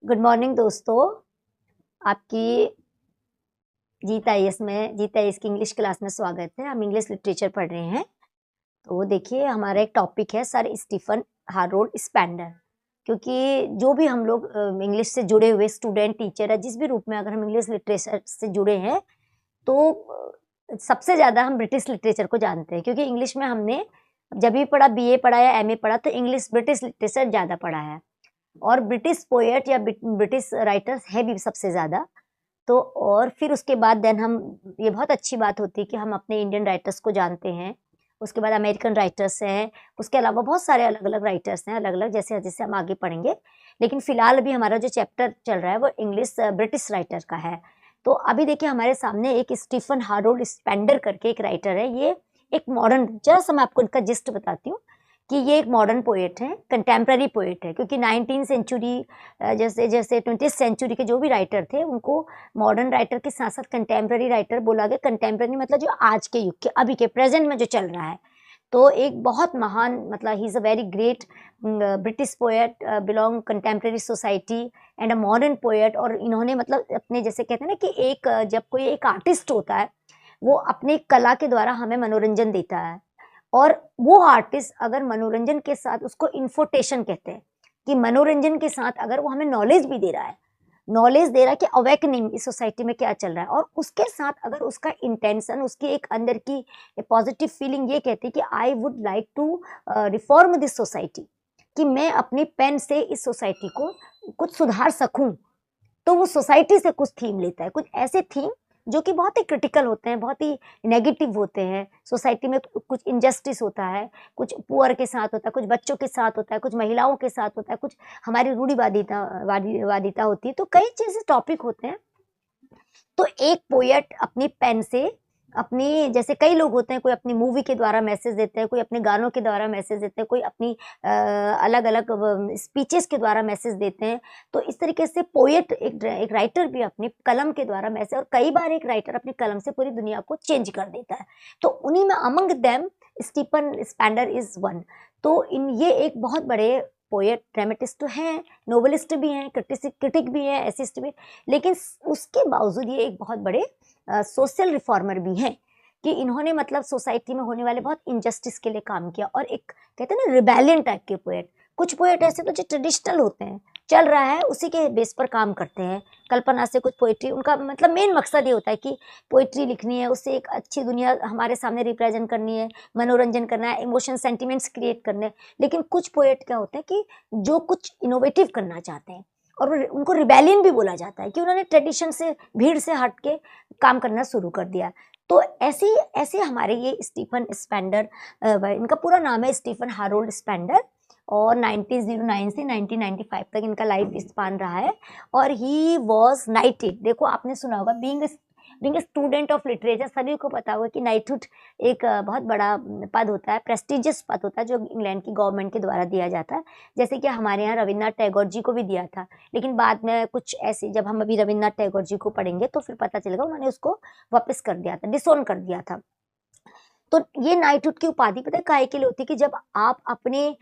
Good morning दोस्तों। आपकी जीता आईएएस की इंग्लिश क्लास में स्वागत है। हम इंग्लिश लिटरेचर पढ़ रहे हैं। तो देखिए, हमारा एक टॉपिक है सर स्टीफन हारोल्ड स्पेंडर। क्योंकि जो भी हम लोग इंग्लिश से जुड़े हुए स्टूडेंट, टीचर है, जिस भी रूप में अगर हम इंग्लिश लिटरेचर से जुड़े हैं तो सबसे ज़्यादा हम ब्रिटिश लिटरेचर को जानते हैं। क्योंकि इंग्लिश में हमने जब भी पढ़ा, बीए पढ़ा या एमए पढ़ा, तो इंग्लिश ब्रिटिश लिटरेचर ज़्यादा पढ़ा है। और ब्रिटिश पोएट या ब्रिटिश राइटर्स है भी सबसे ज़्यादा। तो और फिर उसके बाद देन हम, ये बहुत अच्छी बात होती है कि हम अपने इंडियन राइटर्स को जानते हैं। उसके बाद अमेरिकन राइटर्स हैं, उसके अलावा बहुत सारे अलग अलग राइटर्स हैं, अलग अलग, जैसे जैसे हम आगे पढ़ेंगे। लेकिन फिलहाल अभी हमारा जो चैप्टर चल रहा है वो इंग्लिश ब्रिटिश राइटर का है। तो अभी देखिए, हमारे सामने एक स्टीफन हारोल्ड स्पेंडर करके एक राइटर है। ये एक मॉडर्न, जरा सा मैं आपको इनका जिस्ट बताती हूँ कि ये एक मॉडर्न पोएट है, कंटेम्प्रेरी पोएट है। क्योंकि 19 सेंचुरी जैसे जैसे 20th सेंचुरी के जो भी राइटर थे उनको मॉडर्न राइटर के साथ साथ कंटेम्प्रेरी राइटर बोला गया। कंटेम्प्रेरी मतलब जो आज के युग के, अभी के प्रेजेंट में जो चल रहा है। तो एक बहुत महान, मतलब he is a very great British poet, belong contemporary society and a modern poet. और इन्होंने मतलब अपने, जैसे कहते हैं ना कि एक जब कोई एक आर्टिस्ट होता है वो अपने कला के द्वारा हमें मनोरंजन देता है। और वो आर्टिस्ट अगर मनोरंजन के साथ, उसको इन्फोटेशन कहते हैं, कि मनोरंजन के साथ अगर वो हमें नॉलेज भी दे रहा है, नॉलेज दे रहा है कि अवेकनिंग इस सोसाइटी में क्या चल रहा है, और उसके साथ अगर उसका इंटेंशन, उसकी एक अंदर की पॉजिटिव फीलिंग ये कहती है कि I would like to reform this society, कि मैं अपनी पेन से इस सोसाइटी को कुछ सुधार सकूं। तो वो सोसाइटी से कुछ थीम लेता है, कुछ ऐसे थीम जो कि बहुत ही क्रिटिकल होते हैं, बहुत ही नेगेटिव होते हैं। सोसाइटी में कुछ इनजस्टिस होता है, कुछ पुअर के साथ होता है, कुछ बच्चों के साथ होता है, कुछ महिलाओं के साथ होता है, कुछ हमारी रूढ़िवादिता होती है। तो कई चीजें टॉपिक होते हैं। तो एक पोएट अपनी पेन से, अपनी, जैसे कई लोग होते हैं, कोई अपनी मूवी के द्वारा मैसेज देते हैं, कोई अपने गानों के द्वारा मैसेज देते हैं, कोई अपनी अलग अलग स्पीचेस के द्वारा मैसेज देते हैं। तो इस तरीके से पोएट, एक राइटर भी अपनी कलम के द्वारा मैसेज, और कई बार एक राइटर अपनी कलम से पूरी दुनिया को चेंज कर देता है। तो उन्हीं में among them Stephen Spender is one. तो इन ये एक बहुत बड़े पोएट, ड्रामेटिस्ट तो हैं, नोवेलिस्ट भी हैं, क्रिटिक भी हैं, एसिस्ट भी, लेकिन उसके बावजूद ये एक बहुत बड़े सोशल रिफॉर्मर भी हैं। कि इन्होंने मतलब सोसाइटी में होने वाले बहुत इनजस्टिस के लिए काम किया। और एक कहते हैं ना रिबेलियन टाइप के पोएट, कुछ पोएट ऐसे तो जो ट्रेडिशनल होते हैं, चल रहा है उसी के बेस पर काम करते हैं, कल्पना से कुछ पोएट्री, उनका मतलब मेन मकसद ये होता है कि पोएट्री लिखनी है, उससे एक अच्छी दुनिया हमारे सामने रिप्रेजेंट करनी है, मनोरंजन करना है, इमोशन सेंटिमेंट्स क्रिएट करने हैं। लेकिन कुछ पोएट क्या होते हैं कि जो कुछ इनोवेटिव करना चाहते हैं, और उनको रिबेलियन भी बोला जाता है कि उन्होंने ट्रेडिशन से, भीड़ से हट के काम करना शुरू कर दिया। तो ऐसे ऐसे हमारे ये स्टीफन स्पेंडर, इनका पूरा नाम है स्टीफन हारोल्ड स्पेंडर, और 1909 से 1995 तक इनका लाइफ स्पान रहा है। और ही वॉज नाइटेड, देखो आपने सुना होगा, बीइंग स्टूडेंट ऑफ लिटरेचर, सभी को पता होगा कि नाइटहुड एक बहुत बड़ा पद होता है, प्रेस्टिजियस पद होता है, जो इंग्लैंड की गवर्नमेंट के द्वारा दिया जाता है। जैसे कि हमारे यहाँ रविन्द्रनाथ टैगोर जी को भी दिया था। लेकिन बाद में कुछ ऐसे, जब हम अभी रविन्द्रनाथ टैगोर जी को पढ़ेंगे तो फिर पता चलेगा उन्होंने उसको वापस कर दिया था, डिसोन कर दिया था। तो ये नाइटहुड की उपाधि पता है काहे के लिए होती है, कि जब आप अपनी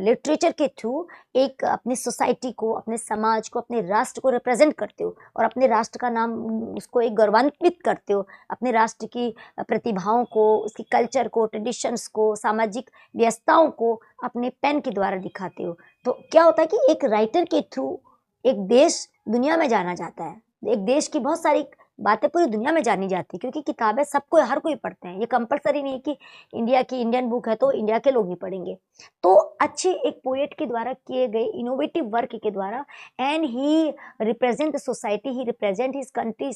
लिटरेचर के थ्रू एक अपनी सोसाइटी को, अपने समाज को, अपने राष्ट्र को रिप्रेजेंट करते हो, और अपने राष्ट्र का नाम, उसको एक गौरवान्वित करते हो, अपने राष्ट्र की प्रतिभाओं को, उसकी कल्चर को, ट्रेडिशंस को, सामाजिक व्यवस्थाओं को अपने पेन के द्वारा दिखाते हो। तो क्या होता है कि एक राइटर के थ्रू एक देश दुनिया में जाना जाता है, एक देश की बहुत सारी बातें पूरी दुनिया में जानी जाती है। क्योंकि किताबें सबको, हर कोई पढ़ते हैं, ये कंपलसरी नहीं है कि इंडियन बुक है तो इंडिया के लोग ही पढ़ेंगे। तो अच्छे एक पोएट के द्वारा किए गए इनोवेटिव वर्क के द्वारा, and he represent the society, he represent his country,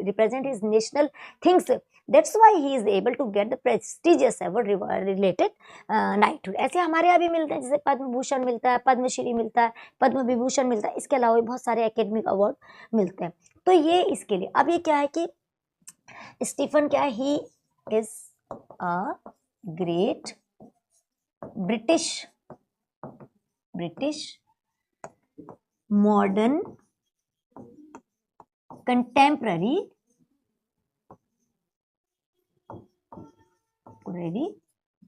represent his national things, that's why he is able to get the prestigious award related knighthood. ऐसे हमारे यहाँ भी मिलते हैं, जैसे पद्म भूषण मिलता है, पद्मश्री मिलता है, पद्म विभूषण मिलता है, इसके अलावा भी बहुत सारे एकेडमिक अवार्ड मिलते हैं। तो ये इसके लिए, अब ये क्या है कि स्टीफन क्या है, ही is a great British modern contemporary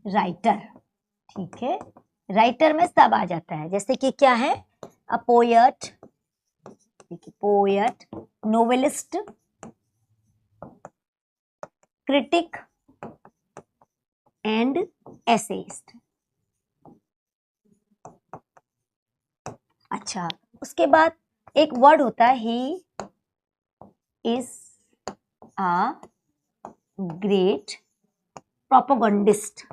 writer, ठीक है। राइटर में सब आ जाता है, जैसे कि क्या है, a poet, poet, novelist, critic and essayist. अच्छा, उसके बाद एक वर्ड होता है, ही इज अ ग्रेट प्रोपेगेंडिस्ट।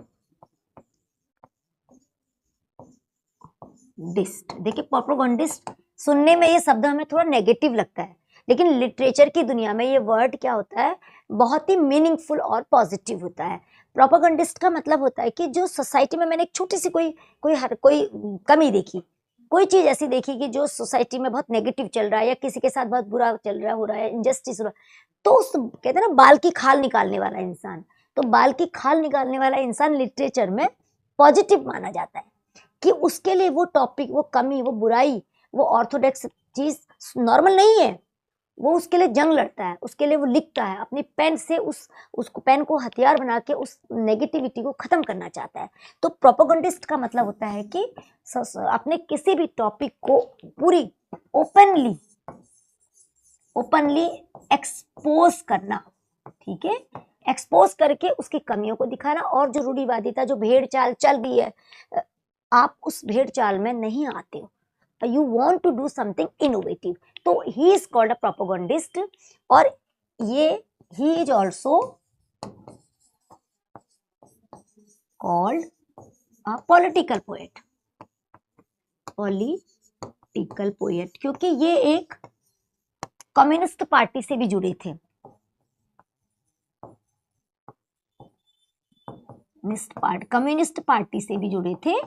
देखिए, प्रोपेगेंडिस्ट सुनने में ये शब्द हमें थोड़ा नेगेटिव लगता है, लेकिन लिटरेचर की दुनिया में ये वर्ड क्या होता है, बहुत ही मीनिंगफुल और पॉजिटिव होता है। प्रोपेगेंडिस्ट का मतलब होता है कि जो सोसाइटी में मैंने एक छोटी सी कोई कमी देखी, कोई चीज ऐसी देखी कि जो सोसाइटी में बहुत नेगेटिव चल रहा है, या किसी के साथ बहुत बुरा चल रहा हो रहा है, इंजस्टिस हो रहा है, तो उस कहते हैं ना, बाल की खाल निकालने वाला इंसान, तो बाल की खाल निकालने वाला इंसान लिटरेचर में पॉजिटिव माना जाता है, कि उसके लिए वो टॉपिक, वो कमी, वो बुराई, वो ऑर्थोडॉक्स चीज नॉर्मल नहीं है, वो उसके लिए जंग लड़ता है, उसके लिए वो लिखता है अपनी पेन से, उसको पेन को हथियार बना के उस नेगेटिविटी को खत्म करना चाहता है। तो प्रोपेगेंडिस्ट का मतलब होता है कि अपने किसी भी टॉपिक को पूरी ओपनली एक्सपोज करना, ठीक है, एक्सपोज करके उसकी कमियों को दिखाना, और जो रूढ़िवादिता, जो भेड़ चाल चल रही है, आप उस भेड़ चाल में नहीं आते हो, you want to do something innovative, तो he is called a propagandist, और ये he is also called a political poet, क्योंकि ये एक कम्युनिस्ट पार्टी से भी जुड़े थे, कम्युनिस्ट पार्टी से भी जुड़े थे,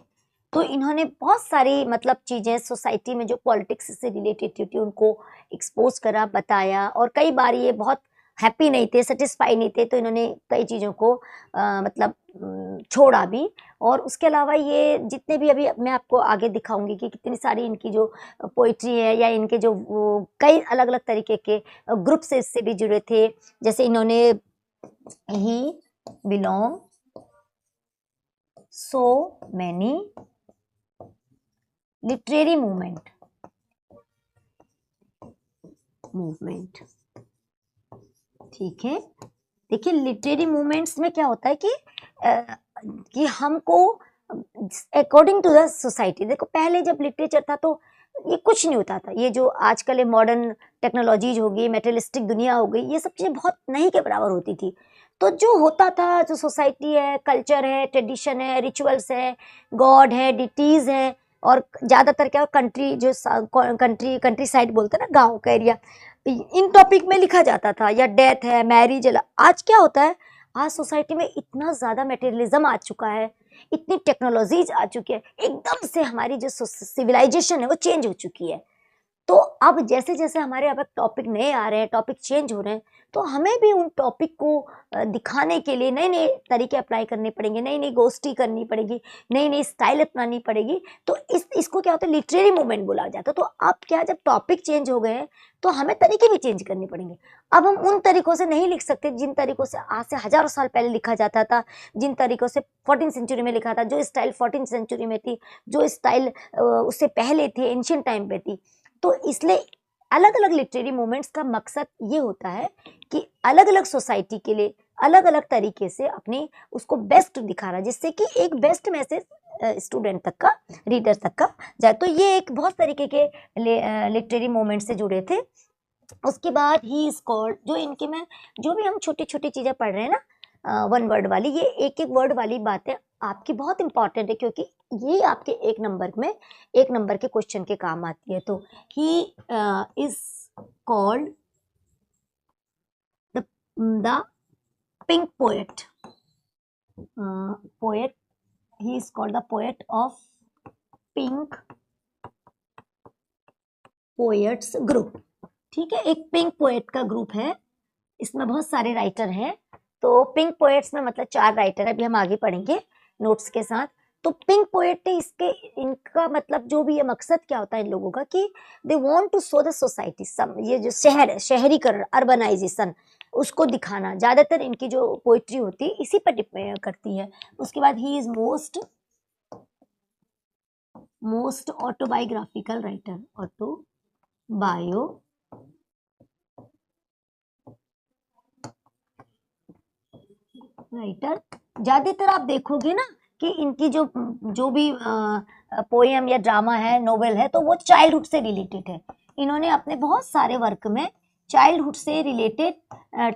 तो इन्होंने बहुत सारी मतलब चीजें सोसाइटी में जो पॉलिटिक्स से रिलेटेड थी उनको एक्सपोज करा, बताया, और कई बार ये बहुत हैप्पी नहीं थे, सेटिस्फाई नहीं थे, तो इन्होंने कई चीज़ों को मतलब छोड़ा भी। और उसके अलावा ये जितने भी, अभी मैं आपको आगे दिखाऊंगी कि कितनी सारी इनकी जो पोइट्री है, या इनके जो कई अलग अलग तरीके के ग्रुप से इससे भी जुड़े थे, जैसे इन्होंने ही belong so many literary movement, ठीक है। देखिए, लिटरेरी मूवमेंट्स में क्या होता है कि हमको अकॉर्डिंग टू द सोसाइटी, देखो पहले जब लिटरेचर था तो ये कुछ नहीं होता था, ये जो आजकल मॉडर्न टेक्नोलॉजीज हो गई, मेटेरियलिस्टिक दुनिया हो गई, ये सब चीज़ें बहुत नहीं के बराबर होती थी। तो जो होता था, जो सोसाइटी है, कल्चर है, ट्रेडिशन है, रिचुअल्स है, गॉड है, डिटीज है, और ज़्यादातर क्या कंट्री, जो कंट्री साइड बोलते हैं ना, गाँव का एरिया, इन टॉपिक में लिखा जाता था, या डेथ है, मैरिज है। आज क्या होता है, आज सोसाइटी में इतना ज़्यादा मटेरियलिज्म आ चुका है, इतनी टेक्नोलॉजीज आ चुकी है, एकदम से हमारी जो सिविलाइजेशन है वो चेंज हो चुकी है। तो अब जैसे जैसे हमारे अब टॉपिक नए आ रहे हैं, टॉपिक चेंज हो रहे हैं, तो हमें भी उन टॉपिक को दिखाने के लिए नए नए तरीके अप्लाई करने पड़ेंगे, नई नई गोष्ठी करनी पड़ेगी, नई नई स्टाइल अपनानी पड़ेगी। तो इसको क्या होता है, लिटरेरी मूवमेंट बोला जाता है। तो अब क्या, जब टॉपिक चेंज हो गए हैं तो हमें तरीके भी चेंज करने पड़ेंगे। अब हम उन तरीकों से नहीं लिख सकते जिन तरीकों से आज से हजारों साल पहले लिखा जाता था, जिन तरीकों से 14वीं सेंचुरी में लिखा था, जो स्टाइल 14वीं सेंचुरी में थी, जो स्टाइल उससे पहले थी, एंशियंट टाइम पे थी। तो इसलिए अलग अलग लिटरेरी मूवमेंट्स का मकसद ये होता है कि अलग अलग सोसाइटी के लिए अलग अलग तरीके से अपनी उसको बेस्ट दिखाना, जिससे कि एक बेस्ट मैसेज स्टूडेंट तक का, रीडर तक का जाए। तो ये एक बहुत तरीके के लिटरेरी मूवमेंट से जुड़े थे। उसके बाद ही इज कॉल्ड, जो इनके में जो भी हम छोटी छोटी चीज़ें पढ़ रहे हैं ना, वन वर्ड वाली, ये एक एक वर्ड वाली बातें आपकी बहुत इंपॉर्टेंट है, क्योंकि ये आपके एक नंबर के क्वेश्चन के काम आती है। तो ही is called the pink poet, he is called the poet of pink poets group, ठीक है। एक पिंक पोएट का ग्रुप है, इसमें बहुत सारे राइटर हैं। तो पिंक पोएट्स में मतलब 4 राइटर है, अभी हम आगे पढ़ेंगे नोट्स के साथ। तो पिंक पोएट इनका मतलब जो भी ये मकसद क्या होता है इन लोगों का, कि they want to show the society, ये जो शहर है, शहरीकरण, अर्बनाइजेशन, उसको दिखाना। ज्यादातर इनकी जो पोइट्री होती है इसी पर डिपेंड करती है। उसके बाद he is most most autobiographical writer, autobio writer. ज्यादातर आप देखोगे ना कि इनकी जो जो भी पोएम या ड्रामा है, नोवेल है, तो वो चाइल्डहुड से रिलेटेड है। इन्होंने अपने बहुत सारे वर्क में चाइल्डहुड से रिलेटेड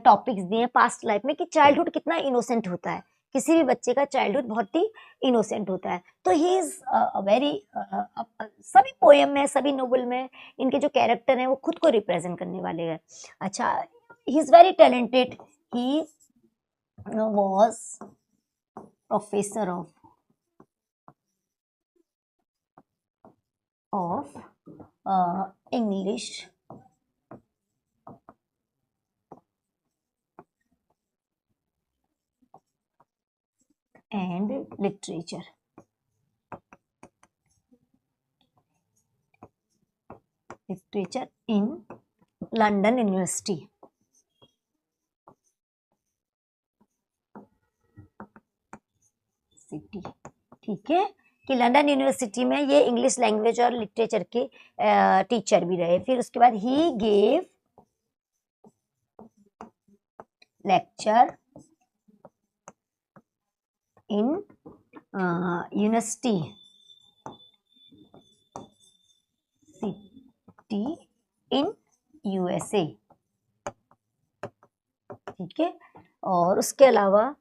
टॉपिक्स दिए, पास्ट लाइफ में, कि चाइल्डहुड कितना इनोसेंट होता है। किसी भी बच्चे का चाइल्डहुड बहुत ही इनोसेंट होता है। तो ही इज वेरी, सभी पोएम में, सभी नोवेल में इनके जो कैरेक्टर हैं वो खुद को रिप्रेजेंट करने वाले हैं। अच्छा, he is very talented. He was professor of English and literature. Literature in London University. City, ठीक है, कि लंदन यूनिवर्सिटी में ये इंग्लिश लैंग्वेज और लिटरेचर के टीचर भी रहे। फिर उसके बाद he gave lecture in university city in USA, ठीक है। और उसके अलावा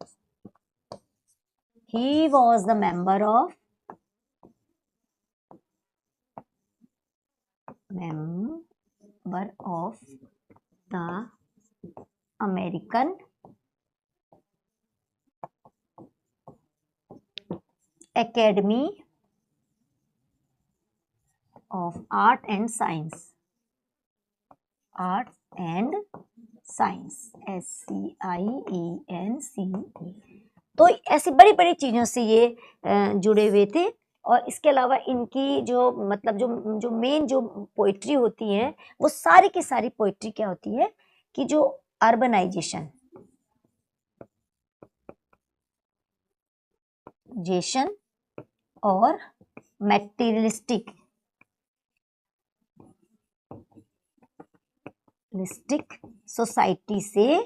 he was the member of the American Academy of Art and Science, Art and Science, SCIENCE। तो ऐसी बड़ी बड़ी चीजों से ये जुड़े हुए थे। और इसके अलावा इनकी जो मतलब जो मेन जो पोइट्री होती है, वो सारी की सारी पोइट्री क्या होती है कि जो अर्बनाइजेशन और मैटेरियलिस्टिक सोसाइटी से,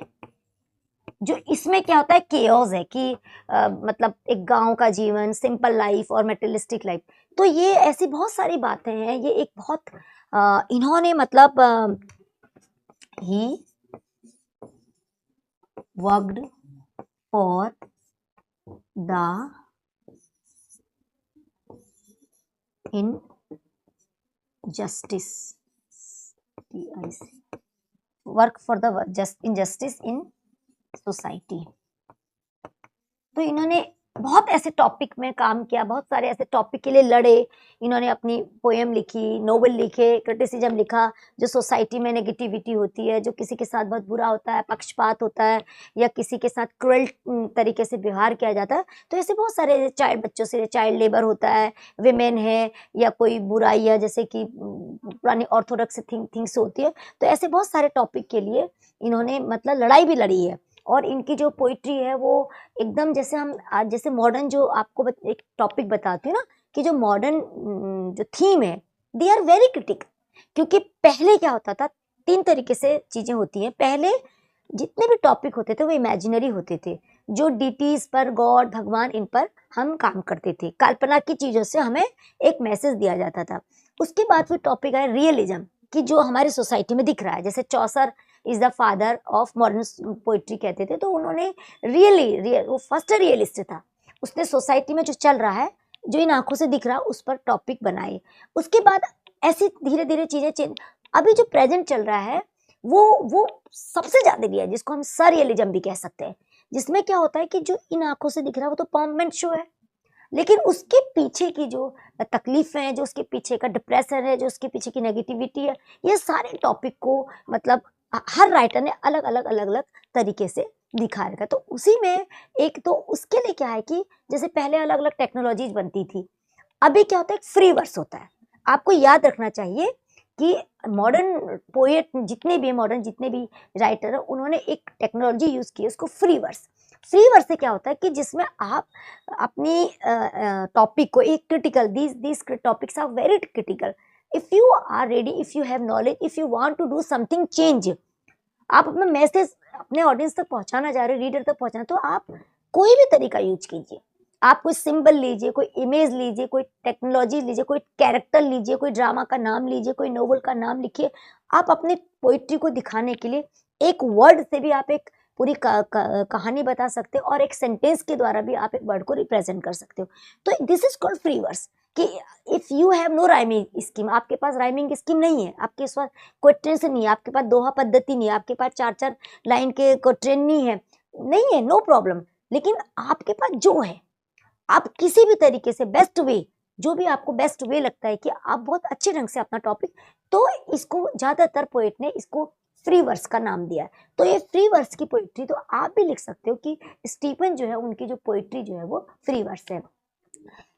जो इसमें क्या होता है, केओस है कि मतलब एक गांव का जीवन, सिंपल लाइफ और मटेरियलिस्टिक लाइफ। तो ये ऐसी बहुत सारी बातें हैं। ये एक बहुत इन्होंने मतलब he worked for the in justice, work for the injustice in society. तो इन्होंने बहुत ऐसे टॉपिक में काम किया, बहुत सारे ऐसे टॉपिक के लिए लड़े। इन्होंने अपनी पोएम लिखी, नोवेल लिखे, क्रिटिसिज्म लिखा, जो सोसाइटी में नेगेटिविटी होती है, जो किसी के साथ बहुत बुरा होता है, पक्षपात होता है, या किसी के साथ क्रूअल तरीके से व्यवहार किया जाता है। तो ऐसे बहुत सारे चाइल्ड बच्चों से चाइल्ड लेबर होता है, विमेन है, या कोई बुराइयाँ जैसे कि पुरानी ऑर्थोडॉक्स थिंग्स होती है। तो ऐसे बहुत सारे टॉपिक के लिए इन्होंने मतलब लड़ाई भी लड़ी है। और इनकी जो पोइट्री है वो एकदम जैसे हम आज जैसे मॉडर्न जो आपको एक टॉपिक बताती हूँ ना, कि जो मॉडर्न जो थीम है, दे आर वेरी क्रिटिकल। क्योंकि पहले क्या होता था, तीन तरीके से चीजें होती हैं। पहले जितने भी टॉपिक होते थे वो इमेजिनरी होते थे, जो डिटीज पर, गॉड, भगवान, इन पर हम काम करते थे। कल्पना की चीजों से हमें एक मैसेज दिया जाता था। उसके बाद फिर टॉपिक आया रियलिज्म, कि जो हमारी सोसाइटी में दिख रहा है। जैसे Chaucer is the father of modern poetry कहते थे। तो उन्होंने वो फर्स्ट रियलिस्ट था। उसने सोसाइटी में जो चल रहा है, जो इन आंखों से दिख रहा है, उस पर टॉपिक बनाए। उसके बाद ऐसी धीरे धीरे चीजें चेंज। अभी जो प्रेजेंट चल रहा है वो सबसे ज्यादा भी है, जिसको हम सररियलिज्म भी कह सकते हैं। जिसमें क्या होता है कि जो इन आंखों से दिख रहा है वो तो परमानेंट शो है, लेकिन उसके पीछे की जो तकलीफें हैं, जो उसके पीछे का डिप्रेशन है, जो उसके पीछे की नेगेटिविटी है, ये सारे टॉपिक को मतलब हर राइटर ने अलग अलग तरीके से दिखा रखा है। तो उसी में एक तो उसके लिए क्या है कि जैसे पहले अलग अलग टेक्नोलॉजीज बनती थी, अभी क्या होता है, फ्री वर्स होता है। आपको याद रखना चाहिए कि मॉडर्न पोएट जितने भी मॉडर्न जितने भी राइटर है, उन्होंने एक टेक्नोलॉजी यूज की है, उसको फ्री वर्स। फ्री वर्स से क्या होता है कि जिसमें आप अपनी टॉपिक को एक critical, these topics are very critical, if you are ready, if you have knowledge, if you want to do something change, आप अपना मैसेज अपने ऑडियंस तक पहुंचाना चाह रहे हो, रीडर तक पहुंचाना, तो आप कोई भी तरीका यूज कीजिए। आप कोई सिंबल लीजिए, कोई इमेज लीजिए, कोई टेक्नोलॉजी लीजिए, कोई कैरेक्टर लीजिए, कोई ड्रामा का नाम लीजिए, कोई नोवेल का नाम लिखिए। आप अपने पोइट्री को दिखाने के लिए एक वर्ड से भी आप एक पूरी कहानी बता सकते हो, और एक सेंटेंस के द्वारा भी आप एक वर्ड को रिप्रेजेंट कर सकते हो। तो this is called free verse, कि if you have no rhyming scheme, आपके पास राइमिंग स्कीम नहीं है, आपके पास कोई ट्रेंड नहीं है, आपके पास दोहा पद्धति नहीं है, आपके पास 4-4 लाइन के कोई ट्रेंड नहीं है, नो प्रॉब्लम, लेकिन आपके पास जो है, आप किसी भी तरीके से बेस्ट वे, जो भी आपको बेस्ट वे लगता है कि आप बहुत अच्छे ढंग से अपना टॉपिक, तो इसको ज्यादातर पोएट ने इसको फ्री वर्स का नाम दिया है। तो ये फ्री वर्स की पोइट्री, तो आप भी लिख सकते हो कि स्टीफन जो है उनकी जो पोइट्री जो है वो फ्री वर्स है।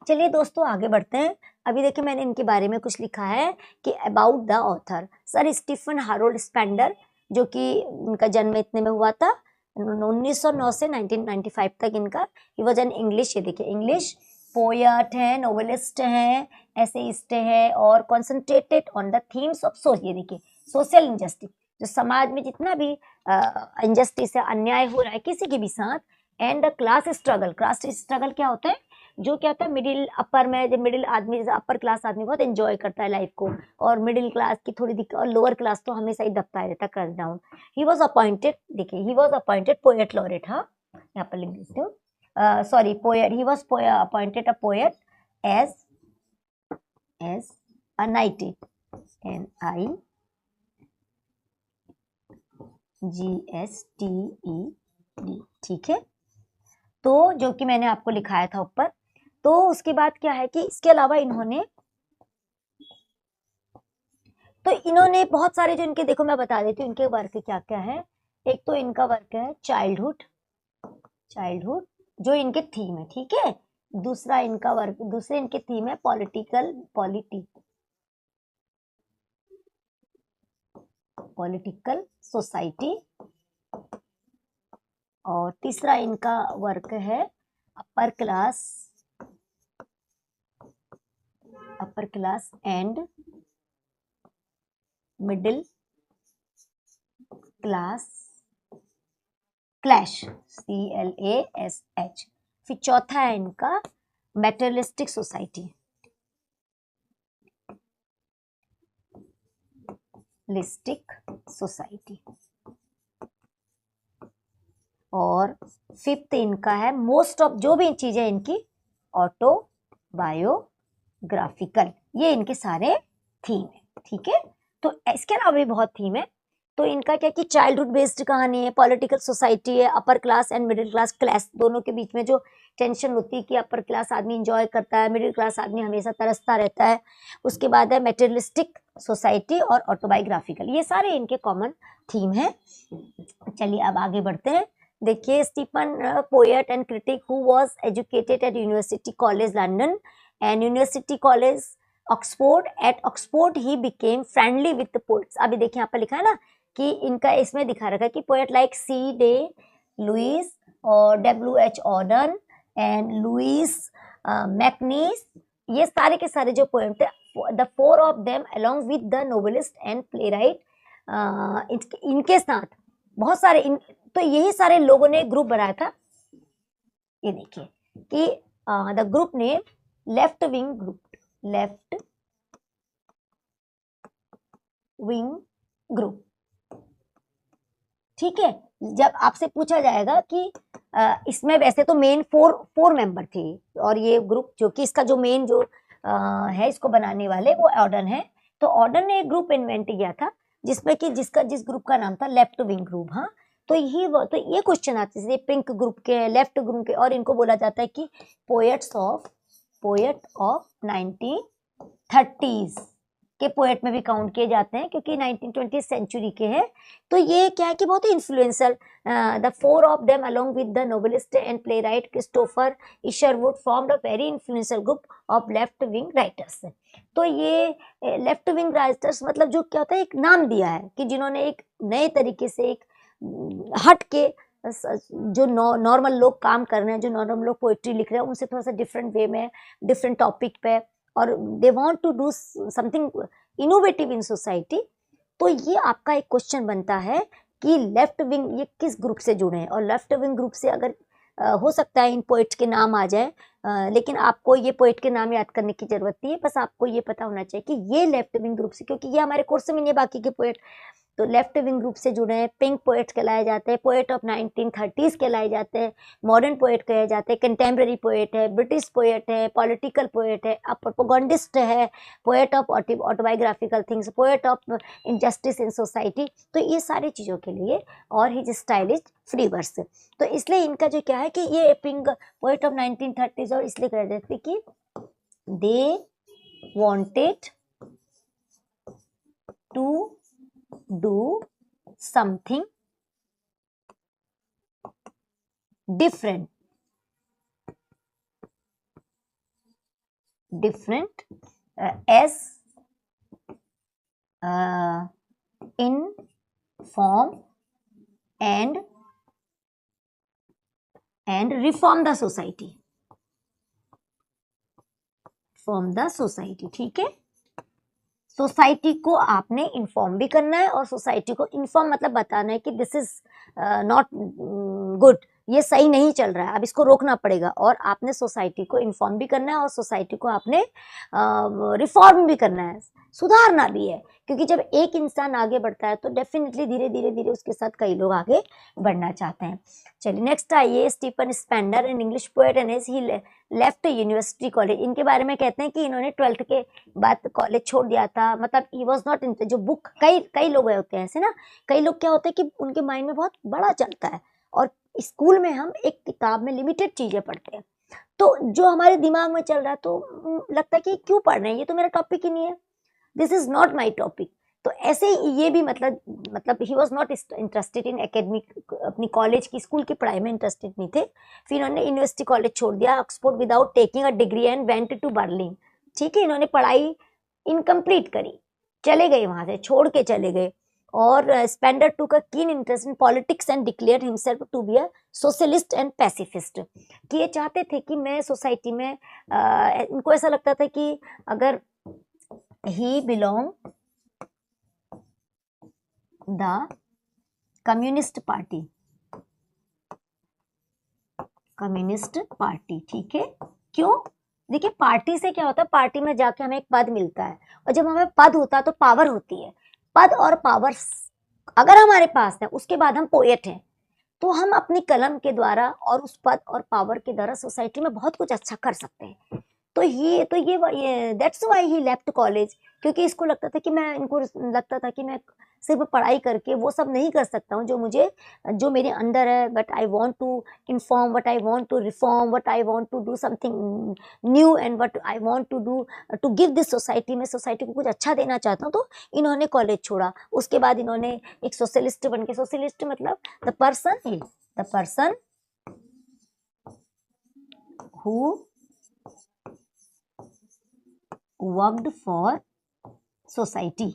चलिए दोस्तों आगे बढ़ते हैं। अभी देखिए मैंने इनके बारे में कुछ लिखा है कि about the author, sir Stephen Harold Spender, जो कि इनका जन्म इतने में हुआ था 1909 से 1995 तक इनका, ही वॉज एन इंग्लिश, ये देखिए इंग्लिश पोएट है, नोवेलिस्ट है, एसेइस्ट है, और concentrated on the themes of ये देखिए सोशल इंजस्टिस, जो समाज में जितना भी इंजस्टिस है, अन्याय हो रहा है किसी के भी साथ, एंड द क्लास स्ट्रगल क्या होता है, जो क्या होता है मिडिल अपर में, जब मिडिल आदमी, अपर क्लास आदमी बहुत एंजॉय करता है लाइफ को, और मिडिल क्लास की थोड़ी दिक्कत, और लोअर क्लास तो हमेशा ही दबता रहता है, crush down. He was appointed, देखिए he was appointed poet laureate, हाँ यहाँ पर लिख देते हो, sorry poet, he was appointed a poet as a knighted, NIGSTED, ठीक है। तो जो कि मैंने आपको लिखाया था ऊपर। तो उसके बाद क्या है कि इसके अलावा इन्होंने बहुत सारे जो इनके, देखो मैं बता देती हूँ इनके वर्क क्या क्या है। एक तो इनका वर्क है चाइल्डहुड, जो इनके थीम है, ठीक है। दूसरे इनके थीम है पॉलिटिकल सोसाइटी, और तीसरा इनका वर्क है upper class and middle class clash, CLASH। फिर चौथा है इनका मेटेरियलिस्टिक सोसाइटी, और फिफ्थ इनका है मोस्ट ऑफ, जो भी चीजें इनकी ऑटोबायोग्राफिकल, ये इनके सारे थीम है, ठीक है। तो इसके अलावा भी बहुत थीम है। तो इनका क्या कि चाइल्डहुड बेस्ड कहानी है, पॉलिटिकल सोसाइटी है, upper class and middle class दोनों के बीच में जो टेंशन होती है कि अपर क्लास आदमी एंजॉय करता है, मिडिल क्लास आदमी हमेशा तरसता रहता है। उसके बाद है मेटेरियलिस्टिक सोसाइटी और ऑटोबायोग्राफिकल, ये सारे इनके कॉमन थीम है। चलिए अब आगे बढ़ते हैं। देखिए Stephen poet and critic who was educated at university college London and university college Oxford, at Oxford he became friendly with the poets. अभी देखिए यहाँ पर लिखा है ना कि इनका इसमें दिखा रखा है कि पोएट लाइक C.D. लुइस और W.H. ऑर्डन एंड लुइस मैकनीस, ये सारे के सारे जो पोएट थे, the four of them along with the novelist and play right, इनके साथ बहुत सारे तो यही सारे लोगों ने ग्रुप बनाया था। ये देखिए कि the group name left wing group, ठीक है। जब आपसे पूछा जाएगा कि इसमें वैसे तो मेन फोर मेंबर थे, और ये ग्रुप जो कि इसका जो मेन जो है इसको बनाने वाले वो ऑर्डन है। तो ऑर्डन ने एक ग्रुप इन्वेंट किया था जिसमें कि जिस ग्रुप का नाम था लेफ्ट विंग ग्रुप, हाँ। तो ये क्वेश्चन आते हैं पिंक ग्रुप के, लेफ्ट ग्रुप के, और इनको बोला जाता है कि पोएट ऑफ 1930s के पोएट में भी काउंट किए जाते हैं, क्योंकि 1920th सेंचुरी के हैं। तो ये क्या है कि बहुत ही influential, the four of them along with the novelist and playwright Christopher Isherwood formed a very influential group of left wing writers. तो ये लेफ्ट विंग राइटर्स मतलब जो क्या होता है, एक नाम दिया है कि जिन्होंने एक नए तरीके से, एक हट के जो नॉर्मल लोग काम कर रहे हैं, जो नॉर्मल लोग पोइट्री लिख रहे हैं, उनसे थोड़ा सा डिफरेंट वे में, डिफरेंट टॉपिक पे, और they want to do something innovative in society. तो ये आपका एक क्वेश्चन बनता है कि लेफ्ट विंग ये किस ग्रुप से जुड़े हैं, और लेफ्ट विंग ग्रुप से अगर हो सकता है इन पोइट्स के नाम आ जाए, लेकिन आपको ये पोइट के नाम याद करने की जरूरत नहीं है, बस आपको ये पता होना चाहिए कि ये लेफ्ट विंग ग्रुप से, क्योंकि ये हमारे कोर्स में नहीं है बाकी के पोइट, तो लेफ्ट विंग ग्रुप से जुड़े हैं। पिंक पोएट्स कहलाए जाते हैं, पोएट ऑफ 1930s कहलाए जाते हैं, मॉडर्न पोएट कहे जाते हैं, कंटेम्प्रेरी पोएट है, ब्रिटिश पोएट है, पॉलिटिकल पोएट है, प्रोपेगेंडिस्ट है, poet of autobiographical things, poet of injustice in society. तो ये सारी चीज़ों के लिए, और his style is free verse. तो इसलिए इनका जो क्या है कि ये पिंक पोएट ऑफ 1930s, और इसलिए कह देते कि दे wanted to do something different as inform and reform the society, ठीक है। सोसाइटी को आपने इन्फॉर्म भी करना है, और सोसाइटी को इन्फॉर्म मतलब बताना है कि दिस इज नॉट गुड, ये सही नहीं चल रहा है, अब इसको रोकना पड़ेगा। और आपने सोसाइटी को इन्फॉर्म भी करना है, और सोसाइटी को आपने रिफॉर्म भी करना है, सुधारना भी है, क्योंकि जब एक इंसान आगे बढ़ता है तो डेफिनेटली धीरे धीरे धीरे उसके साथ कई लोग आगे बढ़ना चाहते हैं। चलिए नेक्स्ट आइए, Stephen Spender an English poet and he left university college. इनके बारे में कहते हैं कि इन्होंने 12th के बाद कॉलेज छोड़ दिया था, मतलब ही वॉज नॉट इन जो बुक, कई लोग होते हैं ऐसे ना, कई लोग क्या होते हैं कि उनके माइंड में बहुत बड़ा चलता है, और स्कूल में हम एक किताब में लिमिटेड चीज़ें पढ़ते हैं, तो जो हमारे दिमाग में चल रहा है तो लगता है कि क्यों पढ़ रहे हैं, ये तो मेरा टॉपिक ही नहीं है, this is not my topic. तो ऐसे ये भी मतलब he was not interested in academic, अपनी कॉलेज की स्कूल की पढ़ाई में इंटरेस्टेड नहीं थे। फिर इन्होंने यूनिवर्सिटी कॉलेज छोड़ दिया, Oxford without taking a degree and went to Berlin, ठीक है। इन्होंने पढ़ाई इनकम्प्लीट करी, चले गए वहां से, छोड़ के चले गए। और Spender took a keen interest in politics and declare himself to be a socialist and pacifist, कि ये चाहते थे कि मैं सोसाइटी में, इनको ऐसा लगता था कि अगर ही बिलोंग द कम्युनिस्ट पार्टी, ठीक है। क्यों? देखिए पार्टी से क्या होता है, पार्टी में जाके हमें एक पद मिलता है, और जब हमें पद होता है तो पावर होती है, पद और पावर अगर हमारे पास है, उसके बाद हम पोएट हैं, तो हम अपनी कलम के द्वारा और उस पद और पावर के द्वारा सोसाइटी में बहुत कुछ अच्छा कर सकते हैं। तो ये that's why he left college, क्योंकि इसको लगता था कि इनको लगता था कि मैं सिर्फ पढ़ाई करके वो सब नहीं कर सकता हूँ जो मेरे अंदर है, but I want to inform, but I want to reform, but I want to do something new, and but I want to do to give this society, में सोसाइटी को कुछ अच्छा देना चाहता हूँ। तो इन्होंने कॉलेज छोड़ा, उसके बाद इन्होंने एक सोशलिस्ट बन के, सोशलिस्ट मतलब the person who worked for society,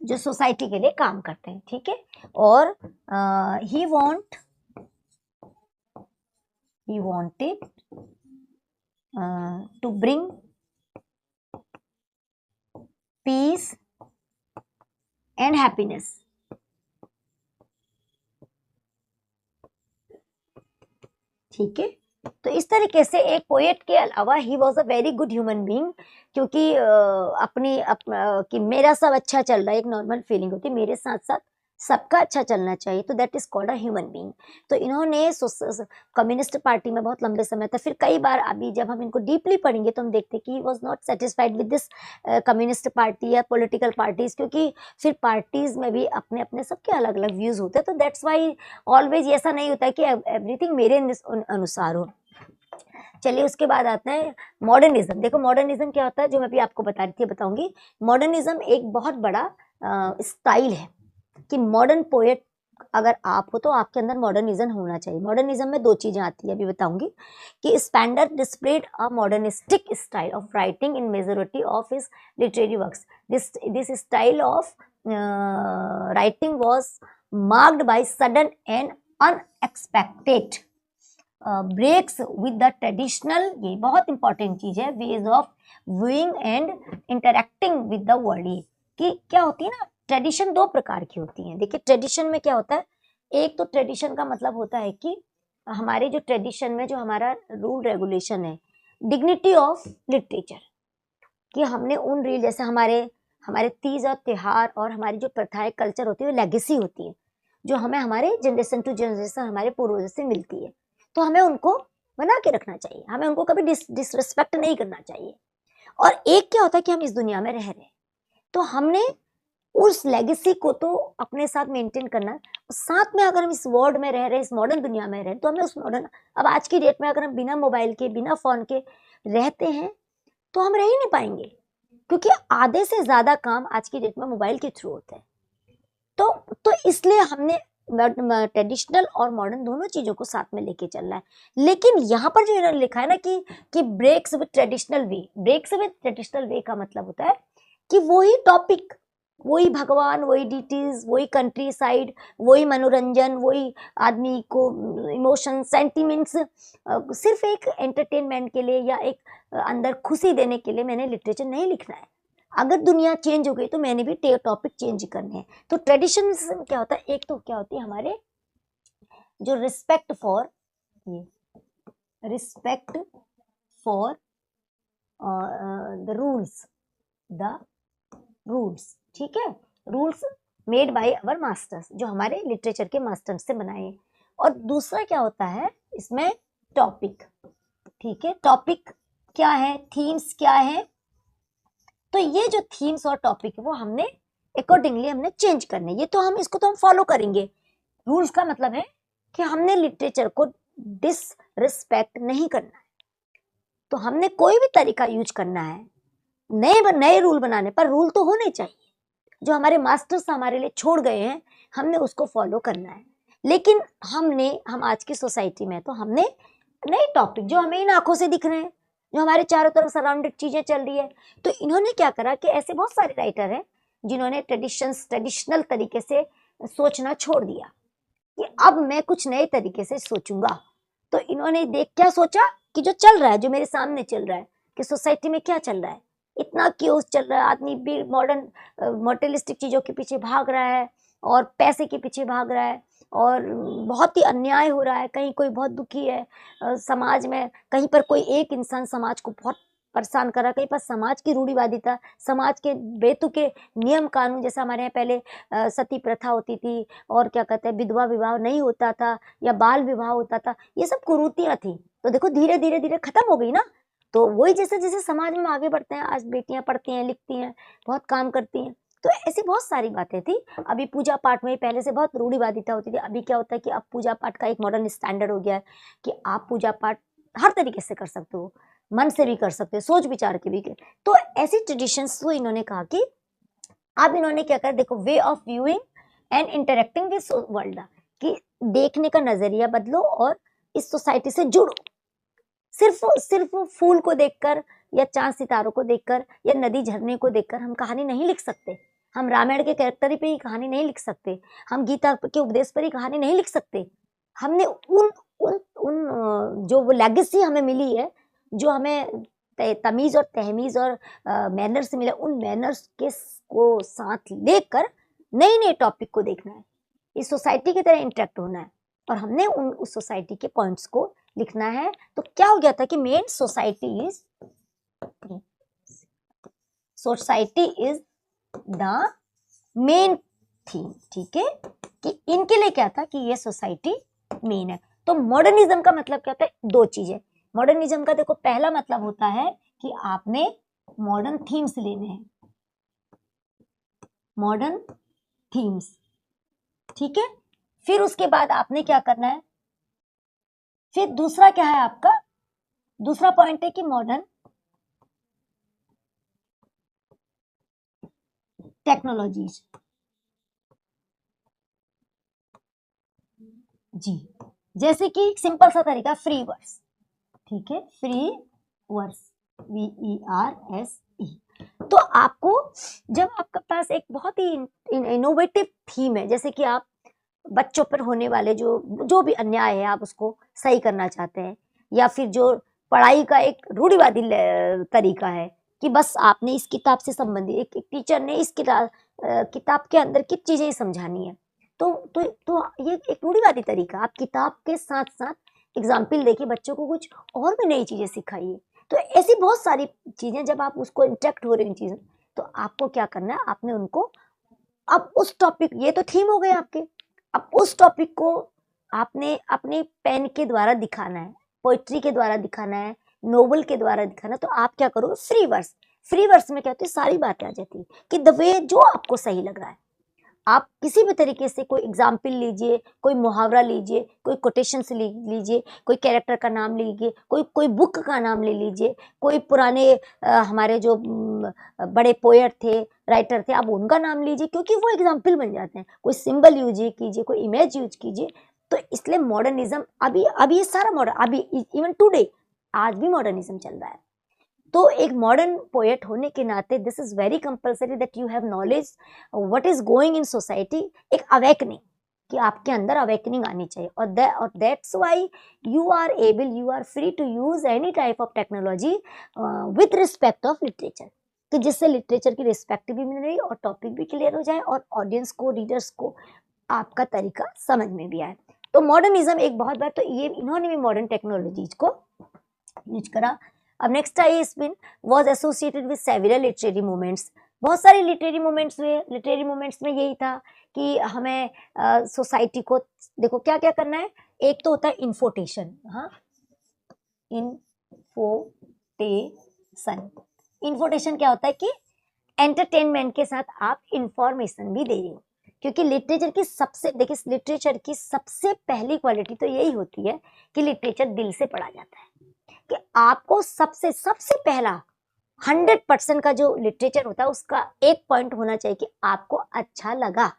जो सोसाइटी के लिए काम करते हैं, ठीक है। और he wanted to bring peace and happiness, ठीक है। तो इस तरीके से एक पोएट के अलावा he was a very good human being, क्योंकि कि मेरा सब अच्छा चल रहा है, एक नॉर्मल फीलिंग होती है, मेरे साथ साथ सबका अच्छा चलना चाहिए, तो that is called a human being. तो इन्होंने कम्युनिस्ट पार्टी में बहुत लंबे समय तक, फिर कई बार अभी जब हम इनको डीपली पढ़ेंगे तो हम देखते हैं कि he was not satisfied with this communist party या पॉलिटिकल पार्टीज, क्योंकि फिर पार्टीज में भी अपने अपने सबके अलग अलग व्यूज होते हैं, तो दैट्स वाई ऑलवेज ऐसा नहीं होता है कि एवरीथिंग मेरे अनुसार हो। चलिए उसके बाद आता है मॉडर्निज्म। देखो मॉडर्निज्म क्या होता है, जो मैं भी आपको बता रही थी, बताऊंगी। मॉडर्निज्म एक बहुत बड़ा स्टाइल है कि मॉडर्न पोएट अगर आप हो तो आपके अंदर मॉडर्निज्म होना चाहिए। मॉडर्निज्म में दो चीजें आती है, अभी बताऊंगी। कि Spender displayed a modernistic style of writing in majority of his literary works. This style of writing was marked by sudden and unexpected breaks with the traditional, ये बहुत इंपॉर्टेंट चीज है, ways of viewing and interacting with the world। ये कि क्या होती है ना, ट्रेडिशन दो प्रकार की होती हैं। देखिए ट्रेडिशन में क्या होता है, एक तो ट्रेडिशन का मतलब होता है कि हमारे जो ट्रेडिशन में जो हमारा रूल रेगुलेशन है, डिग्निटी ऑफ लिटरेचर, कि हमने उन रील, जैसे हमारे तीज और त्योहार और हमारी जो प्रथाएं कल्चर होती है, लेगेसी होती है जो हमें हमारे जनरेशन टू जनरेशन हमारे पूर्वजों से मिलती है, तो हमें उनको बना के रखना चाहिए, हमें उनको कभी डिसरिस्पेक्ट नहीं करना चाहिए। और एक क्या होता है कि हम इस दुनिया में रह रहे हैं, तो हमने उस लेगेसी को तो अपने साथ मेंटेन करना है, साथ में अगर हम इस वर्ल्ड में रह रहे हैं, इस मॉडर्न दुनिया में रह रहे हैं, तो हमें उस मॉडर्न, अब आज की डेट में अगर हम बिना मोबाइल के बिना फोन के रहते हैं तो हम रह ही नहीं पाएंगे, क्योंकि आधे से ज्यादा काम आज की डेट में मोबाइल के थ्रू होते हैं। तो इसलिए हमने ट्रेडिशनल और मॉडर्न दोनों चीजों को साथ में लेके चलना है। लेकिन यहाँ पर जो इन्होंने लिखा है ना कि breaks with traditional way, breaks with traditional way का मतलब होता है कि वही टॉपिक, वही भगवान, वही डिटीज, वही कंट्री साइड, वही मनोरंजन, वही आदमी को इमोशन सेंटिमेंट्स, सिर्फ एक एंटरटेनमेंट के लिए या एक अंदर खुशी देने के लिए मैंने लिटरेचर नहीं लिखना है। अगर दुनिया चेंज हो गई तो मैंने भी टॉपिक चेंज करने हैं। तो ट्रेडिशन क्या होता है, एक तो क्या होती है हमारे जो रिस्पेक्ट फॉर द रूल्स, ठीक है, rules made by our masters, जो हमारे लिटरेचर के मास्टर्स से बनाए हैं। और दूसरा क्या होता है इसमें, टॉपिक, ठीक है, टॉपिक क्या है, थीम्स क्या है, तो ये जो थीम्स और टॉपिक है वो हमने अकॉर्डिंगली हमने चेंज करने, ये तो हम इसको तो हम फॉलो करेंगे। रूल्स का मतलब है कि हमने लिटरेचर को डिसरिस्पेक्ट नहीं करना है, तो हमने कोई भी तरीका यूज करना है, नए रूल बनाने पर रूल तो होने चाहिए, जो हमारे मास्टर्स हमारे लिए छोड़ गए हैं हमने उसको फॉलो करना है। लेकिन हम आज की सोसाइटी में तो हमने नए टॉपिक जो हमें इन आंखों से दिख रहे हैं, जो हमारे चारों तरफ सराउंडेड चीजें चल रही है, तो इन्होंने क्या करा कि ऐसे बहुत सारे राइटर हैं जिन्होंने ट्रेडिशनल तरीके से सोचना छोड़ दिया कि अब मैं कुछ नए तरीके से सोचूंगा। तो इन्होंने क्या सोचा कि जो चल रहा है, जो मेरे सामने चल रहा है, कि सोसाइटी में क्या चल रहा है, इतना क्यों चल रहा है, आदमी भी मॉडर्न मटेरियलिस्टिक चीजों के पीछे भाग रहा है और पैसे के पीछे भाग रहा है और बहुत ही अन्याय हो रहा है, कहीं कोई बहुत दुखी है समाज में, कहीं पर कोई एक इंसान समाज को बहुत परेशान कर रहा है, कहीं पर समाज की रूढ़िवादिता, समाज के बेतुके नियम कानून, जैसे हमारे यहाँ पहले सती प्रथा होती थी और क्या कहते हैं विधवा विवाह नहीं होता था या बाल विवाह होता था, ये सब कुरीतियां थी, तो देखो धीरे धीरे धीरे खत्म हो गई ना। तो वही जैसे जैसे समाज में आगे बढ़ते हैं, आज बेटियां पढ़ती हैं, लिखती हैं, बहुत काम करती हैं, तो ऐसी बहुत सारी बातें थी। अभी पूजा पाठ में पहले से बहुत रूढ़िवादिता होती थी, अभी क्या होता है कि अब पूजा पाठ का एक मॉडर्न स्टैंडर्ड हो गया है कि आप पूजा पाठ हर तरीके से कर सकते हो, मन से भी कर सकते हो, सोच विचार के भी। तो ऐसी ट्रेडिशंस को इन्होंने कहा कि अब इन्होंने क्या कहा, देखो way of viewing and interacting with world, कि देखने का नजरिया बदलो और इस सोसाइटी से जुड़ो। सिर्फ फूल को देखकर या चांद सितारों को देखकर या नदी झरने को देखकर हम कहानी नहीं लिख सकते, हम रामायण के कैरेक्टर पे ही कहानी नहीं लिख सकते, हम गीता के उपदेश पर ही कहानी नहीं लिख सकते। हमने उन उन उन जो वो लेगेसी हमें मिली है, जो हमें तमीज और तहमीज और मैनर्स मिले, उन मैनर्स के को साथ लेकर नए नए टॉपिक को देखना है, इस सोसाइटी की तरह इंटरेक्ट होना है और हमने उस सोसाइटी के पॉइंट्स को लिखना है। तो क्या हो गया था कि main society is the main theme, ठीक है, कि इनके लिए क्या था कि ये सोसाइटी मेन है। तो मॉडर्निज्म का मतलब क्या होता है, दो चीजें। मॉडर्निज्म का देखो पहला मतलब होता है कि आपने मॉडर्न थीम्स लेने हैं, मॉडर्न थीम्स, ठीक है। फिर उसके बाद आपने क्या करना है, फिर दूसरा क्या है आपका, दूसरा पॉइंट है कि मॉडर्न टेक्नोलॉजीज, जी, जैसे कि सिंपल सा तरीका फ्री वर्स, ठीक है, फ्री वर्स, VERSE, तो आपको जब आपके पास एक बहुत ही इनोवेटिव थीम है, जैसे कि आप बच्चों पर होने वाले जो भी अन्याय है आप उसको सही करना चाहते हैं, या फिर जो पढ़ाई का एक रूढ़िवादी तरीका है कि बस आपने इस किताब से संबंधित एक टीचर ने इस किताब के अंदर की चीजें ही समझानी है, तो ये एक रूढ़िवादी तरीका। आप किताब के साथ साथ एग्जाम्पल देके बच्चों को कुछ और भी नई चीजें सिखाइए। तो ऐसी बहुत सारी चीजें जब आप उसको इंटरेक्ट हो रही चीजें, तो आपको क्या करना है, आपने उनको अब उस टॉपिक, ये तो थीम हो गए आपके, अब उस टॉपिक को आपने अपने पेन के द्वारा दिखाना है, पोइट्री के द्वारा दिखाना है, नोवेल के द्वारा दिखाना। तो आप क्या करोगे, फ्री वर्स में क्या होती है, सारी बातें आ जाती है कि द वे जो आपको सही लग रहा है, आप किसी भी तरीके से कोई एग्जाम्पल लीजिए, कोई मुहावरा लीजिए, कोई कोटेशन से लीजिए, कोई कैरेक्टर का नाम लीजिए, कोई बुक का नाम ले लीजिए, कोई पुराने हमारे जो बड़े पोएट थे, राइटर थे, आप उनका नाम लीजिए, क्योंकि वो एग्जाम्पल बन जाते हैं। कोई सिंबल यूज कीजिए, कोई इमेज यूज कीजिए। तो इसलिए मॉडर्निज्म अभी ये सारा मॉडर्न, अभी इवन टुडे आज भी मॉडर्निज्म चल रहा है। तो एक मॉडर्न पोएट होने के नाते this is very compulsory that you have knowledge what is going in society, एक अवेकनिंग, कि आपके अंदर अवेकनिंग आनी चाहिए। और that's why you are free to use any type of technology with respect of literature, कि जिससे लिटरेचर की रिस्पेक्ट भी मिल रही और टॉपिक भी क्लियर हो जाए और ऑडियंस को, रीडर्स को आपका तरीका समझ में भी आए। तो मॉडर्निज्म एक बहुत बार, तो ये इन्होंने भी मॉडर्न टेक्नोलॉजीज को यूज करा। अब next I spin was associated with several literary movements. बहुत सारे लिटरेरी मूवमेंट्स हुए। लिटरेरी मूवमेंट्स में यही था कि हमें सोसाइटी को, देखो क्या क्या करना है, एक तो होता है इन्फोटेशन। हाँ, इन्फोटेशन क्या होता है कि एंटरटेनमेंट के साथ आप इंफॉर्मेशन भी दे रहे हो, क्योंकि लिटरेचर की सबसे, देखिए लिटरेचर की सबसे पहली क्वालिटी तो यही होती है कि लिटरेचर दिल से पढ़ा जाता है, कि आपको सबसे पहला 100% का जो लिटरेचर होता है उसका एक पॉइंट होना चाहिए कि आपको अच्छा लगा।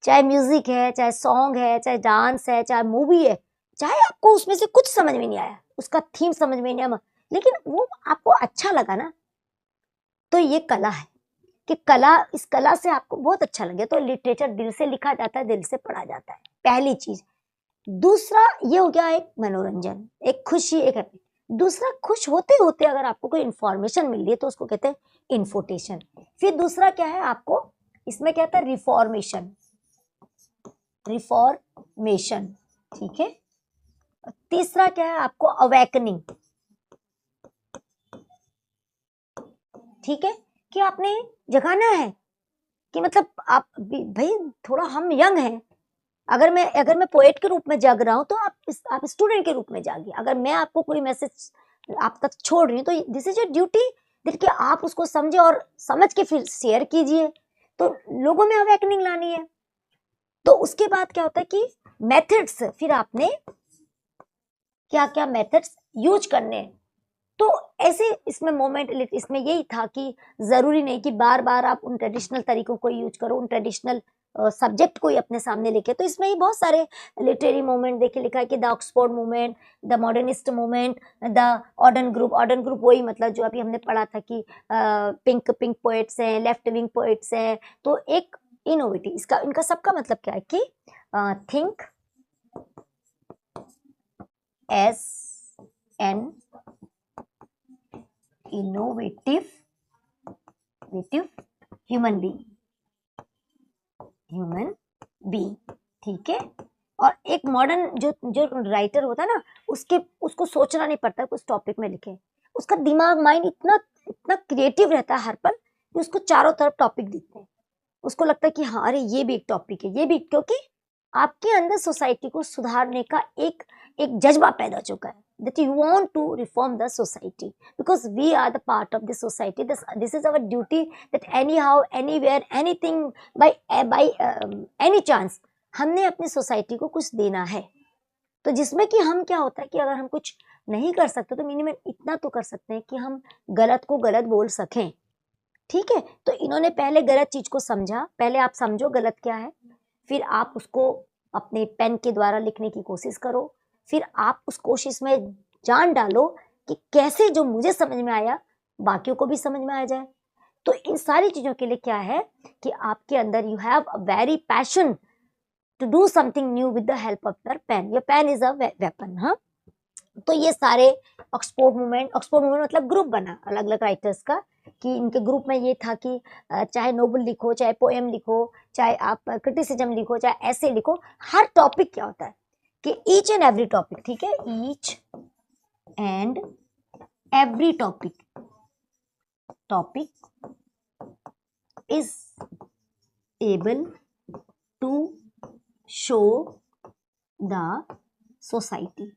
चाहे म्यूजिक है, चाहे सॉन्ग है, चाहे डांस है, चाहे मूवी है, चाहे आपको उसमें से कुछ समझ में नहीं आया, उसका थीम समझ में नहीं आया, लेकिन वो आपको अच्छा लगा ना, तो ये कला है कि इस कला से आपको बहुत अच्छा लगे। तो लिटरेचर दिल से लिखा जाता है, दिल से पढ़ा जाता है, पहली चीज। दूसरा ये हो गया एक मनोरंजन, एक खुशी, एक हैप्पी। दूसरा, खुश होते होते अगर आपको कोई इंफॉर्मेशन मिल रही है तो उसको कहते हैं इन्फोटेशन। फिर दूसरा क्या है, आपको इसमें क्या था, रिफॉर्मेशन, ठीक है। तीसरा क्या है, आपको अवेकनिंग, ठीक है, कि आपने जगाना है, कि मतलब आप भाई थोड़ा, हम यंग हैं, अगर मैं पोएट के रूप में जाग रहा हूं तो आप स्टूडेंट के रूप में जागिए। अगर मैं आपको कोई मैसेज आप तक छोड़ रही हूँ तो दिस इज योर ड्यूटी कि आप उसको समझे और समझ के फिर शेयर कीजिए। तो लोगों में अवेकनिंग लानी है। तो उसके बाद क्या होता है कि मेथड्स, फिर आपने क्या क्या मेथड्स यूज करने हैं। तो ऐसे इसमें मोमेंट, इसमें यही था कि जरूरी नहीं कि बार बार आप उन ट्रेडिशनल तरीकों को यूज करो, उन ट्रेडिशनल सब्जेक्ट को ही अपने सामने लेके। तो इसमें ही बहुत सारे लिटरेरी मूवमेंट देखे लिखा है कि the Oxford movement, the modernist movement, the Auden group वही, मतलब जो अभी हमने पढ़ा था कि पिंक पोएट्स हैं, लेफ्ट विंग पोएट्स हैं। तो एक इनोवेटिव, इनका सबका मतलब क्या है कि think as an innovative human being, ठीक है। और एक मॉडर्न जो राइटर होता है ना, उसको सोचना नहीं पड़ता कुछ टॉपिक में लिखे, उसका दिमाग, माइंड इतना क्रिएटिव रहता है हर पल कि उसको चारों तरफ टॉपिक दिखते हैं। उसको लगता है कि हाँ, अरे ये भी एक टॉपिक है, ये भी, क्योंकि आपके अंदर सोसाइटी को सुधारने का एक जज्बा पैदा हो चुका है, that you want to reform the society because we are the part of the society. This is our duty that anyhow, anywhere, anything, by any chance हमने अपनी सोसाइटी को कुछ देना है। तो जिसमें कि हम, क्या होता है कि अगर हम कुछ नहीं कर सकते तो मिनिमम इतना तो कर सकते हैं कि हम गलत को गलत बोल सकें, ठीक है। तो इन्होंने पहले गलत चीज को समझा, पहले आप समझो गलत क्या है, फिर आप उसको अपने पेन के द्वारा लिखने की कोशिश करो, फिर आप उस कोशिश में जान डालो कि कैसे जो मुझे समझ में आया बाकियों को भी समझ में आ जाए। तो इन सारी चीजों के लिए क्या है कि आपके अंदर you have a very passion to do something new with the help of your pen. Your pen is a weapon. हाँ, तो ये सारे ऑक्सफोर्ड मूवमेंट मतलब ग्रुप बना अलग अलग राइटर्स का, कि इनके ग्रुप में ये था कि चाहे नोबल लिखो, चाहे पोएम लिखो, चाहे आप क्रिटिसिज्म लिखो, चाहे ऐसे लिखो, हर टॉपिक क्या होता है कि ईच एंड एवरी टॉपिक, ठीक है, each and every topic is able to show the society.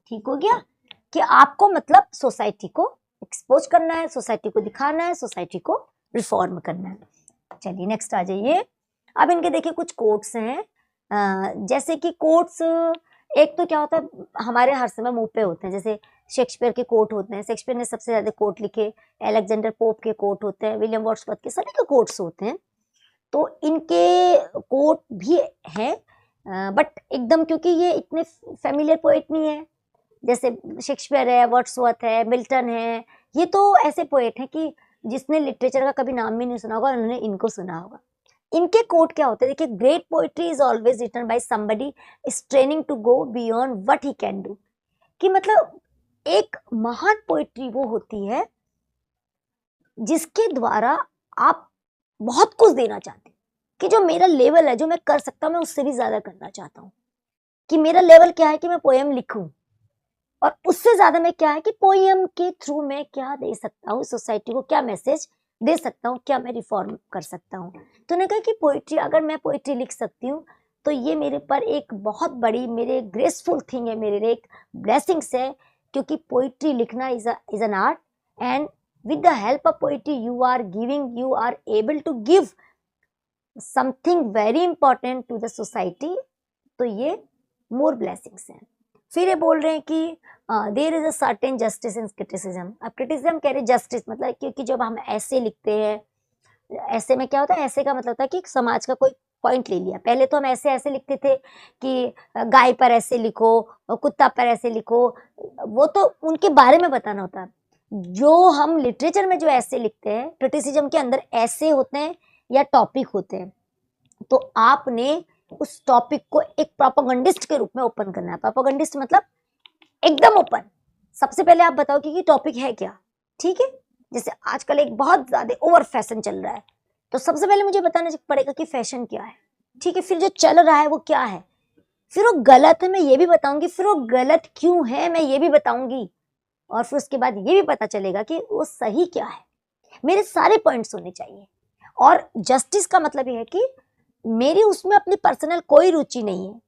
ठीक हो गया कि आपको मतलब सोसाइटी को एक्सपोज करना है, सोसाइटी को दिखाना है, सोसाइटी को रिफॉर्म करना है. चलिए नेक्स्ट आ जाइए. अब इनके देखिए कुछ कोट्स हैं. जैसे कि कोट्स, एक तो क्या होता है हमारे हर समय मुंह पे होते हैं, जैसे शेक्सपियर के कोट होते हैं. शेक्सपियर ने सबसे ज्यादा कोट लिखे, अलेक्जेंडर पोप के कोट होते हैं, विलियम वर्ड्सवर्थ के, सभी के कोट्स होते हैं. तो इनके कोट भी हैं, बट एकदम क्योंकि ये इतने फेमिलियर पोएट नहीं है, जैसे शेक्सपियर है, वर्ड्सवर्थ है, मिल्टन है, ये तो ऐसे पोएट हैं कि जिसने लिटरेचर का कभी नाम भी नहीं सुना होगा, उन्होंने इनको सुना होगा. इनके कोट क्या होते हैं देखिए, great poetry is always written by somebody straining to go beyond what he can do. कि मतलब एक महान पोएट्री वो होती है जिसके द्वारा आप बहुत कुछ देना चाहते हैं, कि जो मेरा लेवल है, जो मैं कर सकता हूं, मैं उससे भी ज्यादा करना चाहता हूं. कि मेरा लेवल क्या है कि मैं पोएम लिखूं, और उससे ज्यादा मैं क्या है कि पोएम के थ्रू मैं क्या दे सकता हूँ सोसाइटी को, क्या मैसेज दे सकता हूँ, क्या मैं रिफॉर्म कर सकता हूँ. तो उन्होंने कहा कि पोइट्री, अगर मैं पोइट्री लिख सकती हूँ तो ये मेरे पर एक बहुत बड़ी, मेरे ग्रेसफुल थिंग है, मेरे लिए एक ब्लेसिंग्स है, क्योंकि पोइट्री लिखना is an art, and with the help of poetry you are able to give something very important to the society. तो ये more blessings हैं. फिर ये बोल रहे हैं कि there is a certain justice in criticism. अब क्रिटिसिज्म कह रहे जस्टिस, मतलब क्योंकि जब हम ऐसे लिखते हैं, ऐसे में क्या होता है, ऐसे का मतलब होता है कि समाज का कोई पॉइंट ले लिया. पहले तो हम ऐसे लिखते थे कि गाय पर ऐसे लिखो, कुत्ता पर ऐसे लिखो, वो तो उनके बारे में बताना होता है. जो हम लिटरेचर में जो ऐसे लिखते हैं, क्रिटिसिज्म के अंदर ऐसे होते हैं या टॉपिक होते हैं, तो आपने उस टॉपिक को एक प्रोपेगेंडिस्ट के रूप में ओपन करना है. प्रोपेगेंडिस्ट मतलब एकदम ओपन. सबसे पहले आप बताओ कि टॉपिक है क्या. ठीक है, जैसे आजकल एक बहुत ज्यादा ओवर फैशन चल रहा है, तो सबसे पहले मुझे बताना पड़ेगा कि फैशन क्या है. ठीक है, फिर जो चल रहा है वो क्या है, फिर वो गलत है मैं ये भी बताऊंगी, फिर वो गलत क्यों है मैं ये भी बताऊंगी, और फिर उसके बाद ये भी पता चलेगा कि वो सही क्या है. मेरे सारे पॉइंट्स होने चाहिए. और जस्टिस का मतलब ये है कि मेरी उसमें अपनी पर्सनल कोई रुचि नहीं है,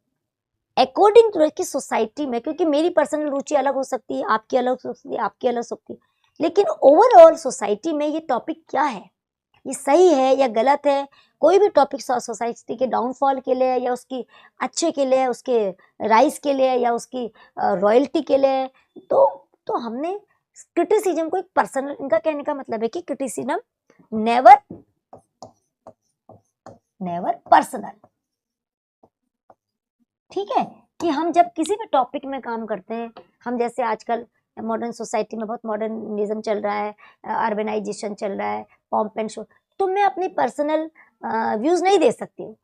अकॉर्डिंग टू की सोसाइटी में, क्योंकि मेरी पर्सनल रुचि अलग हो सकती है, आपकी अलग हो सकती है, आपकी अलग हो सकती है, लेकिन ओवरऑल सोसाइटी में ये टॉपिक क्या है, ये सही है या गलत है. कोई भी टॉपिक सोसाइटी के डाउनफॉल के लिए, या उसकी अच्छे के लिए, उसके राइज के लिए, या उसकी रॉयल्टी के लिए, तो हमने क्रिटिसिज्म को एक पर्सनल, इनका कहने का मतलब है कि क्रिटिसिज्म नेवर पर्सनल. ठीक है, कि हम जब किसी भी टॉपिक में काम करते हैं, हम जैसे आजकल मॉडर्न सोसाइटी में बहुत मॉडर्निज्म चल रहा है, अर्बनाइजेशन चल रहा है, पॉम्प एंड शो, तो मैं अपनी पर्सनल व्यूज नहीं दे सकती हूँ.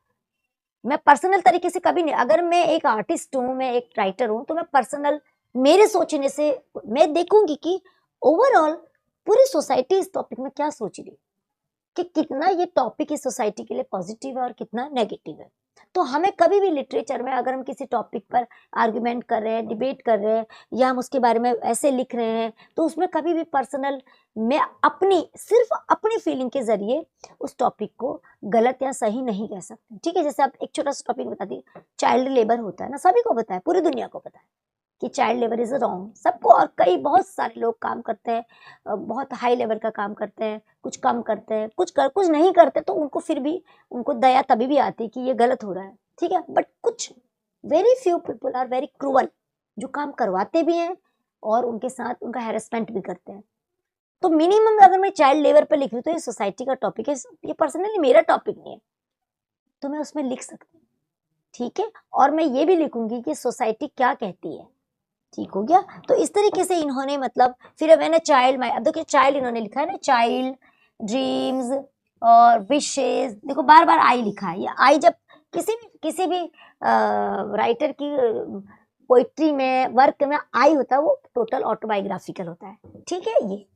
मैं पर्सनल तरीके से कभी नहीं, अगर मैं एक आर्टिस्ट हूँ, मैं एक राइटर हूँ, तो मैं पर्सनल, मेरे सोचने से मैं देखूंगी कि ओवरऑल पूरी सोसाइटी इस टॉपिक में क्या सोच रही है, कि कितना ये टॉपिक इस सोसाइटी के लिए पॉजिटिव है और कितना नेगेटिव है. तो हमें कभी भी लिटरेचर में, अगर हम किसी टॉपिक पर आर्गुमेंट कर रहे हैं, डिबेट कर रहे हैं, या हम उसके बारे में ऐसे लिख रहे हैं, तो उसमें कभी भी पर्सनल, मैं सिर्फ अपनी फीलिंग के जरिए उस टॉपिक को गलत या सही नहीं कह सकते. ठीक है, जैसे आप एक छोटा सा टॉपिक बता दी, चाइल्ड लेबर होता है ना, सभी को पता है, पूरी दुनिया को पता है कि चाइल्ड लेबर इज रॉन्ग, सबको. और बहुत सारे लोग काम करते हैं, बहुत हाई लेवल का काम करते हैं, कुछ कम करते हैं, कुछ नहीं करते, तो उनको फिर भी उनको दया तभी भी आती है कि ये गलत हो रहा है. ठीक है, बट कुछ very few people are very cruel, जो काम करवाते भी हैं और उनके साथ उनका हैरेसमेंट भी करते हैं. तो मिनिमम अगर मैं चाइल्ड लेबर पर लिख रही हूँ, तो ये सोसाइटी का टॉपिक है, ये पर्सनली मेरा टॉपिक नहीं है, तो मैं उसमें लिख सकती हूँ. ठीक है, और मैं ये भी लिखूंगी कि सोसाइटी क्या कहती है. ठीक हो गया। तो इस तरीके से इन्होंने मतलब फिर मैंने चाइल्ड माई, अब देखिए चाइल्ड इन्होंने लिखा है ना, चाइल्ड, ड्रीम्स और विशेस, देखो बार बार आई लिखा है। ये आई जब किसी भी राइटर की पोइट्री में, वर्क में आई होता है, वो टोटल ऑटोबायोग्राफिकल होता है। ठीक है, ये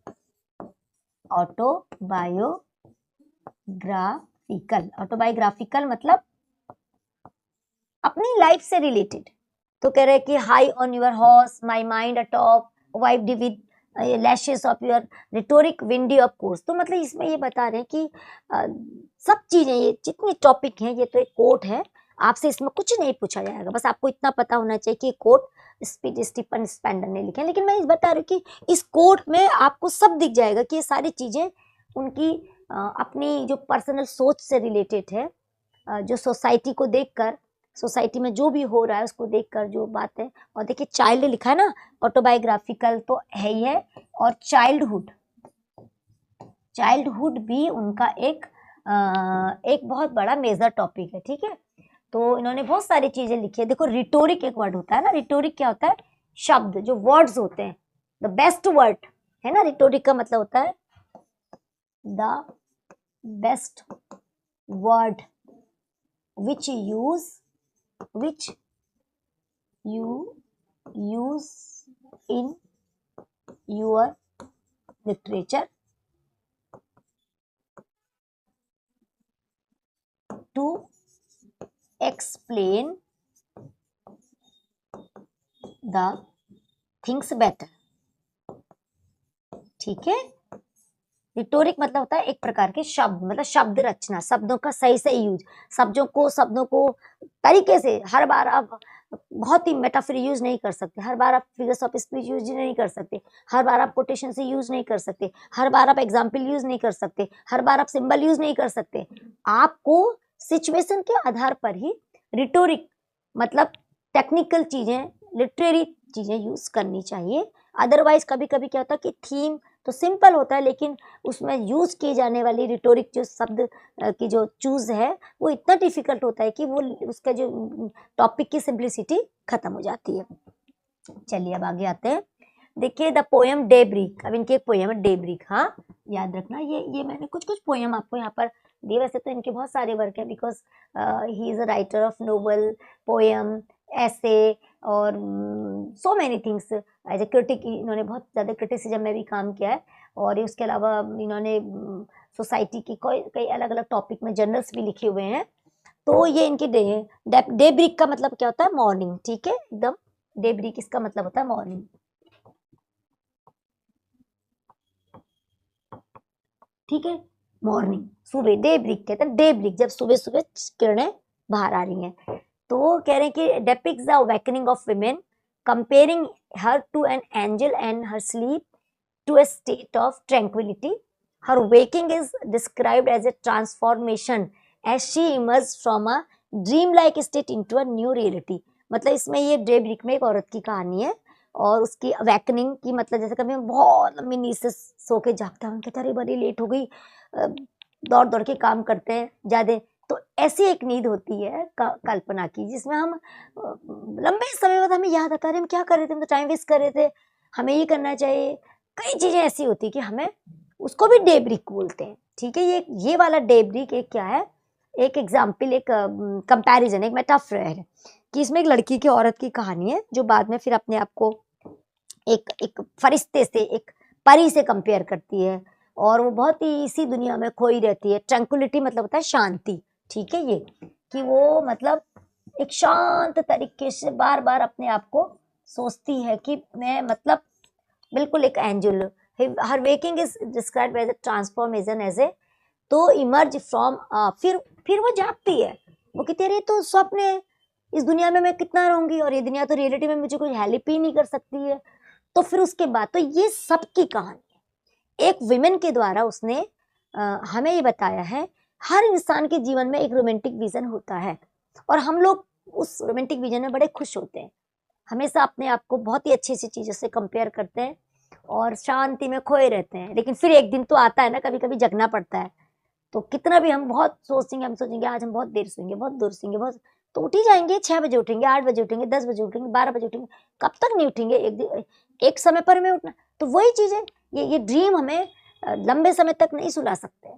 ऑटोबायोग्राफिकल मतलब अपनी लाइफ से रिलेटेड। तो कह रहे कि high on your horse, my mind atop, wiped with lashes of your rhetoric windy of course. तो मतलब इसमें ये बता रहे हैं कि सब चीजें, ये जितने टॉपिक हैं, ये तो एक कोट है, आपसे इसमें कुछ नहीं पूछा जाएगा, बस आपको इतना पता होना चाहिए कि कोट स्टीफन स्पेंडर ने लिखे हैं। लेकिन मैं इस बता रही हूँ कि इस कोट में आपको सब दिख जाएगा कि ये सारी चीजें उनकी अपनी जो पर्सनल सोच से रिलेटेड है, जो सोसाइटी को देखकर, सोसाइटी में जो भी हो रहा है उसको देखकर जो बात है। और देखिए चाइल्ड लिखा है ना, ऑटोबायोग्राफिकल तो है ही है, और चाइल्डहुड भी उनका एक बहुत बड़ा मेजर टॉपिक है। ठीक है, तो इन्होंने बहुत सारी चीजें लिखी है। देखो रिटोरिक एक वर्ड होता है ना, रिटोरिक क्या होता है, शब्द, जो वर्ड्स होते हैं, द बेस्ट वर्ड है ना, रिटोरिक का मतलब होता है the best word which you use in your literature to explain the things better। ठीक है, रिटोरिक मतलब होता है एक प्रकार के शब्द, मतलब शब्द रचना, शब्दों का सही यूज, शब्दों को तरीके से, हर बार आप बहुत ही मेटाफर यूज नहीं कर सकते, हर बार आप फिगर्स ऑफ स्पीच यूज नहीं कर सकते, हर बार आप कोटेशन से यूज नहीं कर सकते, हर बार आप एग्जाम्पल यूज नहीं कर सकते, हर बार आप सिंबल यूज नहीं कर सकते। आपको सिचुएशन के आधार पर ही रिटोरिक मतलब टेक्निकल चीजें, लिटरेरी चीजें यूज करनी चाहिए। अदरवाइज कभी कभी क्या होता है कि थीम तो सिंपल होता है, लेकिन उसमें यूज की जाने वाली रिटोरिक जो शब्द की जो चूज है वो इतना डिफिकल्ट होता है कि वो उसका जो टॉपिक की सिंप्लिसिटी खत्म हो जाती है। चलिए अब आगे आते हैं। देखिए द पोएम डेब्रिक, अब इनकी एक पोएम है डेब्रिक, हाँ याद रखना, ये मैंने कुछ पोएम आपको यहाँ पर दिए। वैसे तो इनके बहुत सारे वर्क है, because he is a writer of novel, poem, ऐसे और so many things. As a critic इन्होंने बहुत ज़्यादा क्रिटिसिज्म में भी काम किया है, और उसके अलावा इन्होंने सोसाइटी की कई अलग अलग टॉपिक में जर्नल्स भी लिखे हुए हैं। तो ये इनकी डेब्रिक का मतलब क्या होता है, मॉर्निंग। ठीक है, एकदम डेब्रिक इसका मतलब होता है मॉर्निंग। ठीक है, मॉर्निंग, सुबह, डेब्रिक कहते हैं, डेब्रिक जब सुबह सुबह किरणें बाहर आ रही हैं। तो कह रहे हैं कि depicts the awakening of women, comparing her to an angel and her sleep to a state of tranquility. Her waking is described as a transformation as she emerged from a dream-like state into a new reality. मतलब इसमें ये डेब्रिक में एक औरत की कहानी है, और उसकी अवेकनिंग की मतलब जैसे कभी हम बहुत लंबी नींद से सो के जागते हैं, कहते अरे बड़ी लेट हो गई, दौड़ दौड़ के काम करते हैं ज़्यादा, तो ऐसी एक नींद होती है कल्पना की, जिसमें हम लंबे समय बाद हमें याद आता है हम क्या कर रहे थे, हम तो टाइम वेस्ट कर रहे थे, हमें ये करना चाहिए। कई चीजें ऐसी होती है कि हमें उसको भी डेब्रिक बोलते हैं। ठीक है, ये वाला डेब्रिक एक क्या है, एक एग्जाम्पल, एक कंपैरिजन, एक मेटाफर है कि इसमें एक लड़की की, औरत की कहानी है, जो बाद में फिर अपने आप को एक फरिश्ते से, एक परी से कंपेयर करती है, और वो बहुत ही इसी दुनिया में खोई रहती है। ट्रैंक्विलिटी मतलब होता है शांति। ठीक है, ये कि वो मतलब एक शांत तरीके से बार बार अपने आप को सोचती है कि मैं मतलब बिल्कुल एक angel. Her waking is described as a transformation, as a तो इमर्ज फ्रॉम, फिर वो जागती है, वो कहती है अरे तो स्वप्न है, इस दुनिया में मैं कितना रहूंगी, और ये दुनिया तो रियलिटी में मुझे कोई हेल्प ही नहीं कर सकती है। तो फिर उसके बाद तो ये सबकी कहानी है, एक विमेन के द्वारा उसने हमें ये बताया है। हर इंसान के जीवन में एक रोमांटिक विजन होता है, और हम लोग उस रोमांटिक विजन में बड़े खुश होते हैं, हमेशा अपने आप को बहुत ही अच्छी अच्छी चीज़ों से कंपेयर करते हैं और शांति में खोए रहते हैं। लेकिन फिर एक दिन तो आता है ना, कभी कभी जगना पड़ता है। तो कितना भी हम बहुत सोचेंगे, हम सोचेंगे आज हम बहुत देर सोएंगे, बहुत देर सोएंगे, बहुत, तो उठ ही जाएंगे, 6 बजे उठेंगे, 8 बजे उठेंगे, 10 बजे उठेंगे, 12 बजे उठेंगे, कब तक नहीं उठेंगे? एक समय पर हमें उठना। तो वही चीज है, ये ड्रीम हमें लंबे समय तक नहीं सुला सकते।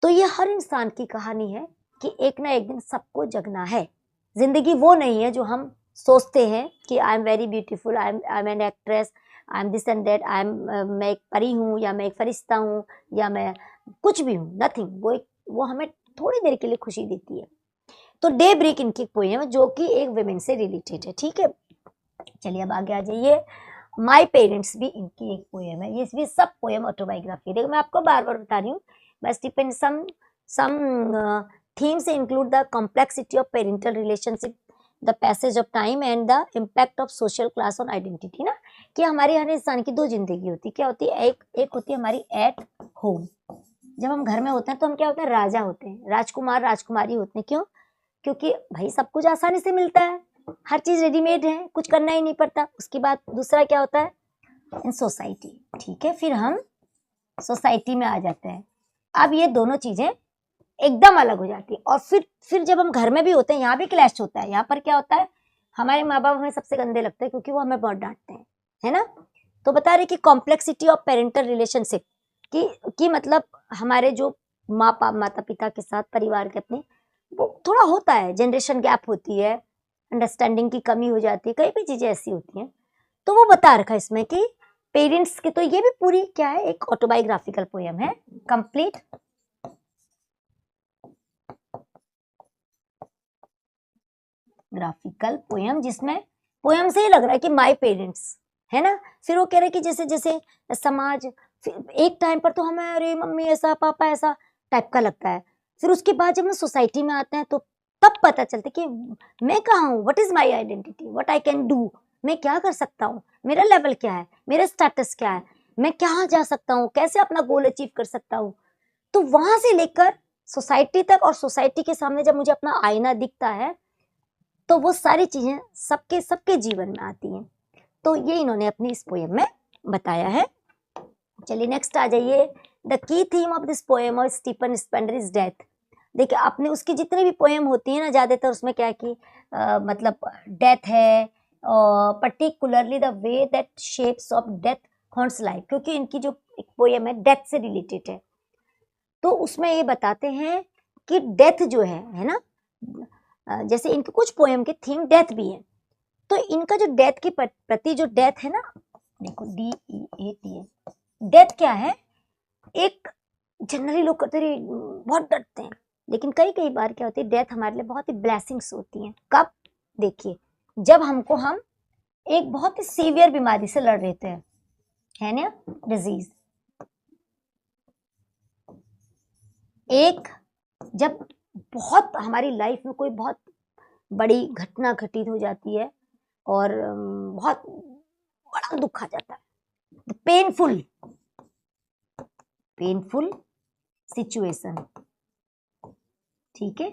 तो ये हर इंसान की कहानी है कि एक ना एक दिन सबको जगना है। जिंदगी वो नहीं है जो हम सोचते हैं कि I am very beautiful, I am an actress, I am this and that, मैं एक परी हूँ, या मैं एक फरिश्ता हूँ, या मैं कुछ भी हूँ, नथिंग। वो हमें थोड़ी देर के लिए खुशी देती है। तो डे ब्रेक इनकी पोएम है जो कि एक विमेन से रिलेटेड है। ठीक है, चलिए अब आगे आ जाइए। माई पेरेंट्स भी इनकी एक पोएम है। ये भी सब पोएम ऑटोबायोग्राफी। देखो मैं आपको बार बार बता रही हूँ, बस depend some themes include the complexity of parental relationship, the passage of time and the impact of social class on identity। ना कि हमारे हर इंसान की दो जिंदगी होती है। क्या होती है? एक होती है हमारी एट होम। जब हम घर में होते हैं तो हम क्या होते हैं? राजा होते हैं, राजकुमार राजकुमारी होते हैं। क्यों? क्योंकि भाई सब कुछ आसानी से मिलता है, हर चीज रेडीमेड है, कुछ करना ही नहीं पड़ता। उसके बाद दूसरा क्या होता है? In society. ठीक है, फिर हम सोसाइटी में आ जाते हैं। अब ये दोनों चीजें एकदम अलग हो जाती है। और फिर जब हम घर में भी होते हैं, यहाँ भी क्लैश होता है। यहाँ पर क्या होता है? हमारे माँ बाप हमें सबसे गंदे लगते हैं क्योंकि वो हमें बहुत डांटते हैं, है ना। तो बता रहे कि कॉम्प्लेक्सिटी ऑफ पेरेंटल रिलेशनशिप की मतलब हमारे जो माता पिता के साथ परिवार के अपने, वो थोड़ा होता है, जनरेशन गैप होती है, अंडरस्टैंडिंग की कमी हो जाती है, कई भी चीजें ऐसी होती हैं। तो वो बता रखा है इसमें कि पेरेंट्स के, तो ये भी पूरी क्या है? एक ऑटोबायोग्राफिकल पोएम है, कंप्लीट ग्राफिकल पोएम, जिसमें पोएम से ही लग रहा है कि माय पेरेंट्स, है ना। फिर वो कह रहे कि जैसे जैसे समाज, एक टाइम पर तो हमें अरे मम्मी ऐसा पापा ऐसा टाइप का लगता है। फिर उसके बाद जब हम सोसाइटी में आते हैं तो तब पता चलता है कि मैं कहाँ हूँ, what is my identity, what I can do, मैं क्या कर सकता हूँ, मेरा लेवल क्या है, मेरा स्टेटस क्या है, मैं कहाँ जा सकता हूँ, कैसे अपना गोल अचीव कर सकता हूँ। तो वहां से लेकर सोसाइटी तक, और सोसाइटी के सामने जब मुझे अपना आईना दिखता है तो वो सारी चीजें सबके सबके जीवन में आती हैं। तो ये इन्होंने अपनी इस पोएम में बताया है। चलिए नेक्स्ट आ जाइए। The key theme of this poem of Stephen Spender is death. देखिए आपने उसकी जितनी भी पोएम होती है ना, ज्यादातर उसमें क्या है कि मतलब डेथ है, particularly the way that shapes of death haunts life, क्योंकि इनकी जो एक पोएम है डेथ से रिलेटेड है। तो उसमें ये बताते हैं कि डेथ जो है ना, जैसे इनके कुछ पोएम के थीम डेथ भी है। तो इनका जो डेथ के प्रति जो डेथ है ना, देखो DEATH, डेथ क्या है? एक जनरली लोग कहते हैं बहुत डरते हैं, लेकिन कई कई बार क्या होती है, डेथ हमारे लिए बहुत ही ब्लेसिंग्स होती हैं। कब? देखिए जब हम एक बहुत ही सीवियर बीमारी से लड़ रहे थे, है ना, डिजीज, एक जब बहुत हमारी लाइफ में कोई बहुत बड़ी घटना घटित हो जाती है और बहुत बड़ा दुख आ जाता है, पेनफुल सिचुएशन। ठीक है,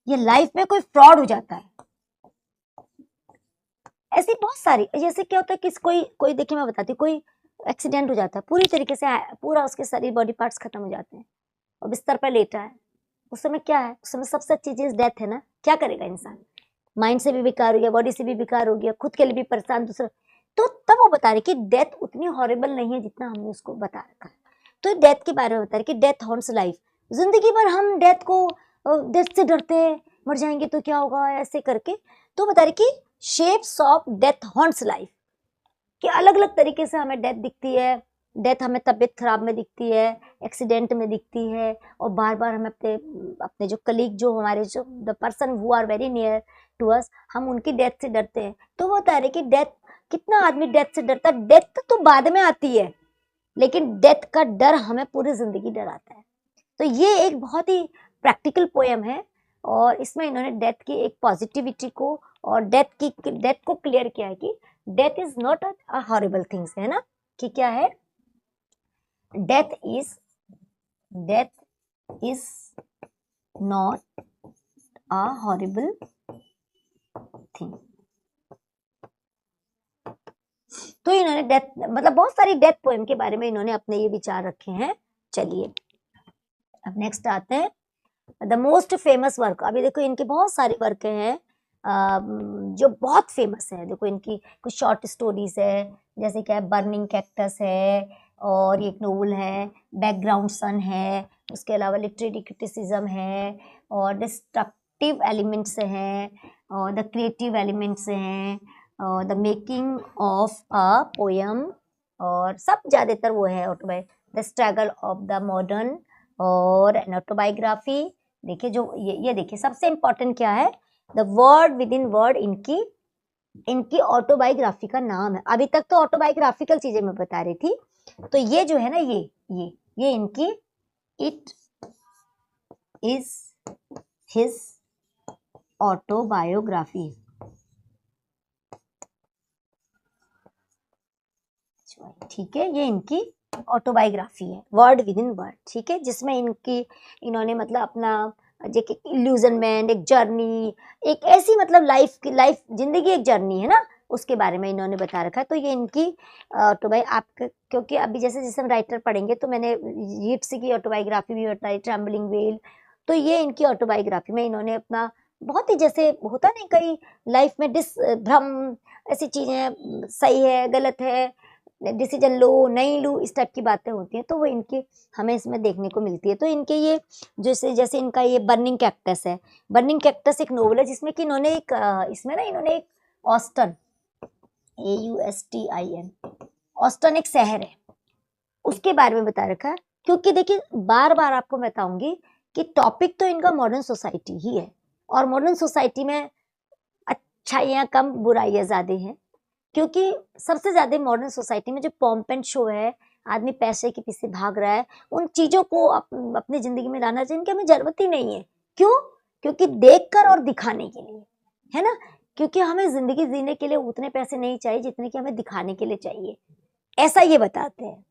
ये लाइफ में कोई फ्रॉड हो जाता है, ऐसी बहुत सारी। जैसे क्या होता है कि कोई देखिए मैं बताती हूँ, कोई एक्सीडेंट हो जाता है, पूरी तरीके से पूरा उसके शरीर बॉडी पार्ट्स खत्म हो जाते हैं और बिस्तर पर लेटा है। उस समय क्या है? उस समय सबसे अच्छी चीज डेथ है ना। क्या करेगा इंसान? माइंड से भी बेकार हो गया, बॉडी से भी बेकार हो गया, खुद के लिए भी परेशान, दूसरा। तो तब वो बता रहे कि डेथ उतनी हॉरिबल नहीं है जितना हमने उसको बता रखा है। तो डेथ के बारे में बता रहे कि डेथ हॉन्ट्स लाइफ। जिंदगी भर हम डेथ से डरते हैं, मर जाएंगे तो क्या होगा, ऐसे करके। तो बता रहे कि shapes of death haunts life, कि अलग अलग तरीके से हमें डेथ दिखती है। डेथ हमें तबीयत खराब में दिखती है, एक्सीडेंट में दिखती है, और बार बार हमें अपने जो कलीग, जो हमारे जो the person who are very near to us, हम उनकी डेथ से डरते हैं। तो वो बता रहे कि डेथ, कितना आदमी डेथ से डरता है। डेथ तो बाद में आती है, लेकिन डेथ का डर हमें पूरी जिंदगी डराता है। तो ये एक बहुत ही प्रैक्टिकल पोएम है, और इसमें इन्होंने डेथ की एक पॉजिटिविटी को और डेथ को क्लियर किया है कि death is not a horrible things, है ना, कि क्या है? Death is not a horrible thing. तो इन्होंने डेथ, मतलब बहुत सारी डेथ पोएम के बारे में इन्होंने अपने ये विचार रखे हैं। चलिए अब नेक्स्ट आते हैं। द मोस्ट फेमस वर्क, अभी देखो इनके बहुत सारे वर्क हैं जो बहुत फेमस है। देखो इनकी कुछ शॉर्ट स्टोरीज है, जैसे क्या है बर्निंग कैक्टस है, और एक नोवेल है बैकग्राउंड सन है, उसके अलावा लिटरेरी क्रिटिसिज्म है, और डिस्ट्रक्टिव एलिमेंट्स हैं, और द क्रिएटिव एलिमेंट्स हैं, और the making of a poem, और सब ज़्यादातर वो है autobio, the struggle of the modern, और एन ऑटोबायोग्राफी। देखिए जो ये देखिए सबसे इम्पोर्टेंट क्या है, the world within world इनकी ऑटोबायोग्राफी का नाम है। अभी तक तो ऑटोबायोग्राफिकल चीजें मैं बता रही थी, तो ये जो है ना ये इनकी इट इज हिज ऑटोबायोग्राफी, ठीक है, ये इनकी ऑटोबायोग्राफी है, वर्ड विद इन वर्ड, ठीक है, जिसमें इन्होंने मतलब अपना इल्यूजनमेंट, एक जर्नी, एक ऐसी मतलब लाइफ जिंदगी एक जर्नी है ना, उसके बारे में इन्होंने बता रखा है। तो ये इनकी ऑटोबायो आपके, क्योंकि अभी जैसे जैसे हम राइटर पढ़ेंगे तो मैंने यीट्स की ऑटोबायोग्राफी भी बताई, ट्रैम्बलिंग वेल, तो ये इनकी ऑटोबायोग्राफी में इन्होंने अपना बहुत ही, जैसे होता नहीं कई लाइफ में भ्रम, ऐसी चीजें सही है गलत है, डिसीजन लो नहीं लो, इस टाइप की बातें होती हैं, तो वो इनके हमें इसमें देखने को मिलती है। तो इनके ये जैसे जैसे इनका ये बर्निंग कैक्टस है, बर्निंग कैक्टस एक नोवेल है जिसमें कि इन्होंने एक इसमें ना इन्होंने एक ऑस्टन, AUSTIN, ऑस्टन एक शहर है, उसके बारे में बता रखा है। क्योंकि देखिए बार बार आपको बताऊंगी कि टॉपिक तो इनका मॉडर्न सोसाइटी ही है, और मॉडर्न सोसाइटी में अच्छाइयाँ कम बुराइयाँ ज्यादा हैं, क्योंकि सबसे ज्यादा मॉडर्न सोसाइटी में जो पॉम्प एंड शो है, आदमी पैसे के पीछे भाग रहा है, उन चीजों को अपनी जिंदगी में लाना चाहिए, इनकी हमें जरूरत ही नहीं है। क्यों? क्योंकि देखकर और दिखाने के लिए, है ना, क्योंकि हमें जिंदगी जीने के लिए उतने पैसे नहीं चाहिए जितने कि हमें दिखाने के लिए चाहिए, ऐसा ये बताते हैं।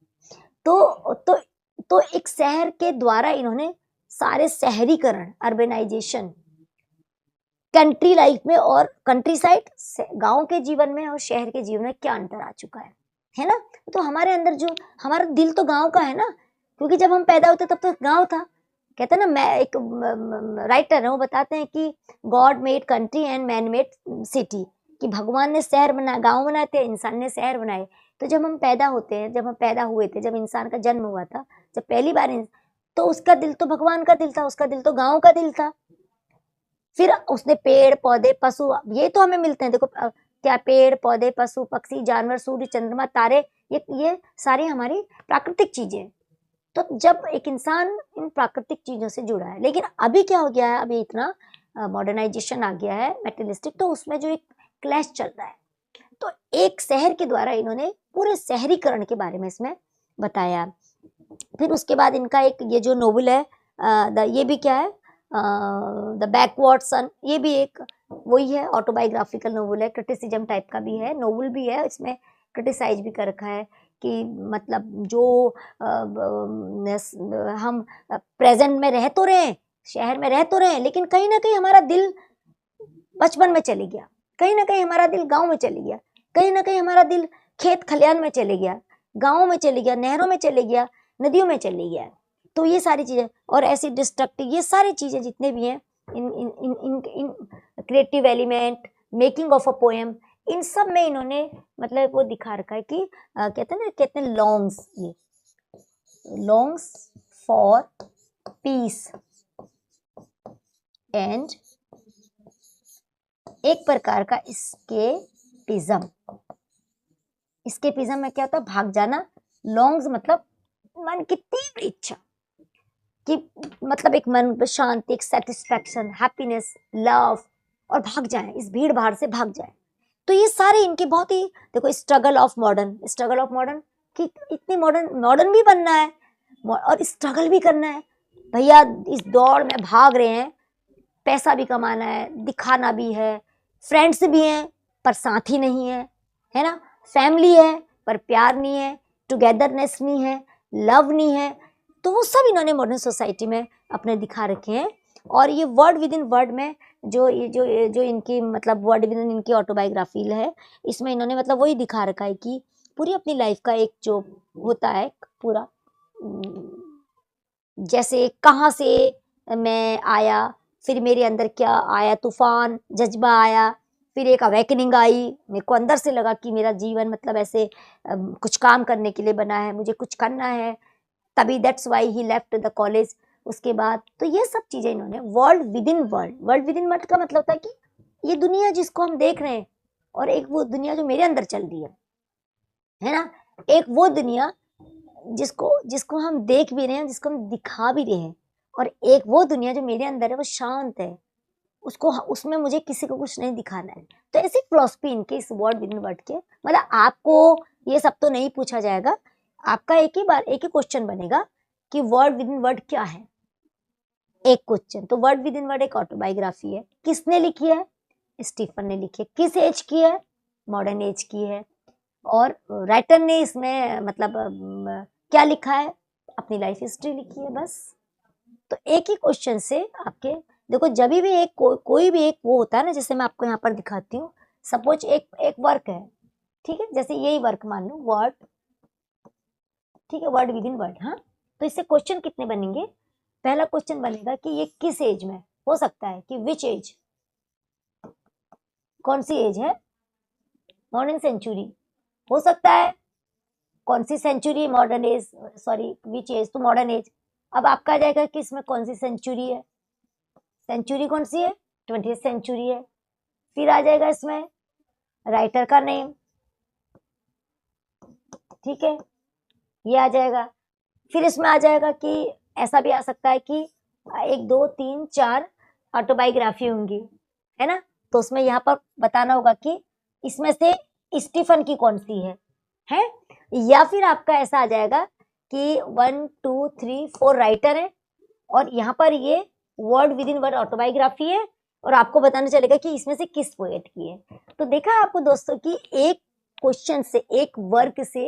तो एक शहर के द्वारा इन्होंने सारे शहरीकरण, अर्बनाइजेशन, कंट्री लाइफ में और कंट्री साइड, गांव के जीवन में और शहर के जीवन में क्या अंतर आ चुका है ना। तो हमारे अंदर जो हमारा दिल तो गांव का है ना, क्योंकि जब हम पैदा होते तब तो गांव था। कहते हैं ना, मैं एक राइटर है, वो बताते हैं कि God made country and man made city, कि भगवान ने शहर बना, गांव बनाए थे, इंसान ने शहर बनाए। तो जब हम पैदा होते हैं, जब हम पैदा हुए थे, जब इंसान का जन्म हुआ था, जब पहली बार, तो उसका दिल तो भगवान का दिल था, उसका दिल तो गाँव का दिल था। फिर उसने पेड़ पौधे पशु, ये तो हमें मिलते हैं, देखो क्या पेड़ पौधे पशु पक्षी जानवर सूर्य चंद्रमा तारे, ये सारी हमारी प्राकृतिक चीजें। तो जब एक इंसान इन प्राकृतिक चीजों से जुड़ा है, लेकिन अभी क्या हो गया है, अभी इतना मॉडर्नाइजेशन आ गया है, मेटेरियलिस्टिक, तो उसमें जो एक क्लैश चल रहा है। तो एक शहर के द्वारा इन्होंने पूरे शहरीकरण के बारे में इसमें बताया। फिर उसके बाद इनका एक ये जो नोवेल है, ये भी क्या है, द बैकवर्ड सन, ये भी एक वही है, ऑटोबायोग्राफिकल नोवेल है, क्रिटिसिज्म टाइप का भी है, नोवेल भी है, इसमें क्रिटिसाइज भी कर रखा है कि मतलब जो हम प्रेजेंट में रह तो रहे, शहर में रह तो रहे, लेकिन कहीं ना कहीं हमारा दिल बचपन में चले गया, कहीं ना कहीं हमारा दिल गांव में चले गया, कहीं ना कहीं हमारा दिल खेत खलियान में चले गया, गाँव में चले गया, नहरों में चले गया, नदियों में चले गया। तो ये सारी चीजें, और ऐसी डिस्ट्रक्टिव, ये सारी चीजें जितने भी हैं, इन creative element, making of a poem, इन सब में इन्होंने मतलब वो दिखा रखा है कि कहते हैं लॉन्ग्स, ये लॉन्ग्स फॉर पीस एंड एक प्रकार का एस्केपिज्म में क्या होता है, भाग जाना। लॉन्ग्स मतलब मन की तीव्र इच्छा, कि मतलब एक मन शांति, एक सेटिस्फैक्शन, हैप्पीनेस, लव, और भाग जाए, इस भीड़ भाड़ से भाग जाए। तो ये सारे इनके बहुत ही, देखो स्ट्रगल ऑफ मॉडर्न, कि इतनी मॉडर्न भी बनना है और स्ट्रगल भी करना है भैया, इस दौड़ में भाग रहे हैं, पैसा भी कमाना है, दिखाना भी है, फ्रेंड्स भी हैं पर साथी नहीं है, है ना, फैमिली है पर प्यार नहीं है, टुगेदरनेस नहीं है, लव नहीं है। तो वो सब इन्होंने मॉडर्न सोसाइटी में अपने दिखा रखे हैं। और ये वर्ड विद इन वर्ड में जो इनकी मतलब वर्ड विद इन इनकी ऑटोबायोग्राफी है, इसमें इन्होंने मतलब वही दिखा रखा है कि पूरी अपनी लाइफ का एक जो होता है पूरा, जैसे कहाँ से मैं आया, फिर मेरे अंदर क्या आया, तूफान जज्बा आया, फिर एक अवेकनिंग आई, मेरे को अंदर से लगा कि मेरा जीवन मतलब ऐसे कुछ काम करने के लिए बना है, मुझे कुछ करना है, तभी that's why he left the college. उसके बाद तो ये सब चीज़ें इन्होंने world with in world, world with in world का मतलब होता है कि ये दुनिया जिसको हम देख रहे हैं और एक वो दुनिया जो मेरे अंदर चल रही है ना, एक वो दुनिया जिसको जिसको हम देख भी रहे हैं, जिसको हम दिखा भी रहे हैं, और एक वो दुनिया जो मेरे अंदर है वो शांत है, उसको उसमें मुझे किसी को कुछ नहीं दिखाना है। तो ऐसी फिलॉसफी इनके इस वर्ड विद इन वर्ड के, मतलब आपको ये सब तो नहीं पूछा जाएगा, आपका एक ही क्वेश्चन बनेगा कि वर्ड विद इन वर्ड क्या है, एक क्वेश्चन। तो वर्ड विद इन वर्ड एक ऑटोबायोग्राफी है। किसने लिखी है? स्टीफन ने लिखी है। किस एज की है? मॉडर्न एज की है। और राइटर ने इसमें मतलब क्या लिखा है? अपनी लाइफ हिस्ट्री लिखी है, बस। तो एक ही क्वेश्चन से आपके देखो, जब भी एक कोई भी एक वो होता है ना, जैसे मैं आपको यहाँ पर दिखाती हूँ, सपोज एक वर्क है, ठीक है, जैसे यही वर्क मान लो, वर्ड, ठीक है, वर्ड विद इन वर्ड। हाँ, तो इससे क्वेश्चन कितने बनेंगे? पहला क्वेश्चन बनेगा कि ये किस एज में हो सकता है, कि विच एज, कौन सी एज है? मॉडर्न सेंचुरी हो सकता है। कौन सी century? Modern age, sorry which age, तो मॉडर्न एज। अब आपका आ जाएगा कि इसमें कौन सी सेंचुरी है, सेंचुरी कौन सी है? 20th सेंचुरी है। फिर आ जाएगा इसमें राइटर का नेम, ठीक है, ये आ जाएगा। फिर इसमें आ जाएगा कि ऐसा भी आ सकता है कि 1 2 3 4 ऑटोबायोग्राफी होंगी, है ना, तो उसमें यहाँ पर बताना होगा कि इसमें से स्टीफन की कौन सी है। या फिर आपका ऐसा आ जाएगा कि 1 2 3 4 राइटर है, और यहाँ पर ये word within word autobiography है, और आपको बताना चलेगा कि इसमें से किस पोएट की है। तो देखा आपको दोस्तों कि एक क्वेश्चन से, एक वर्क से,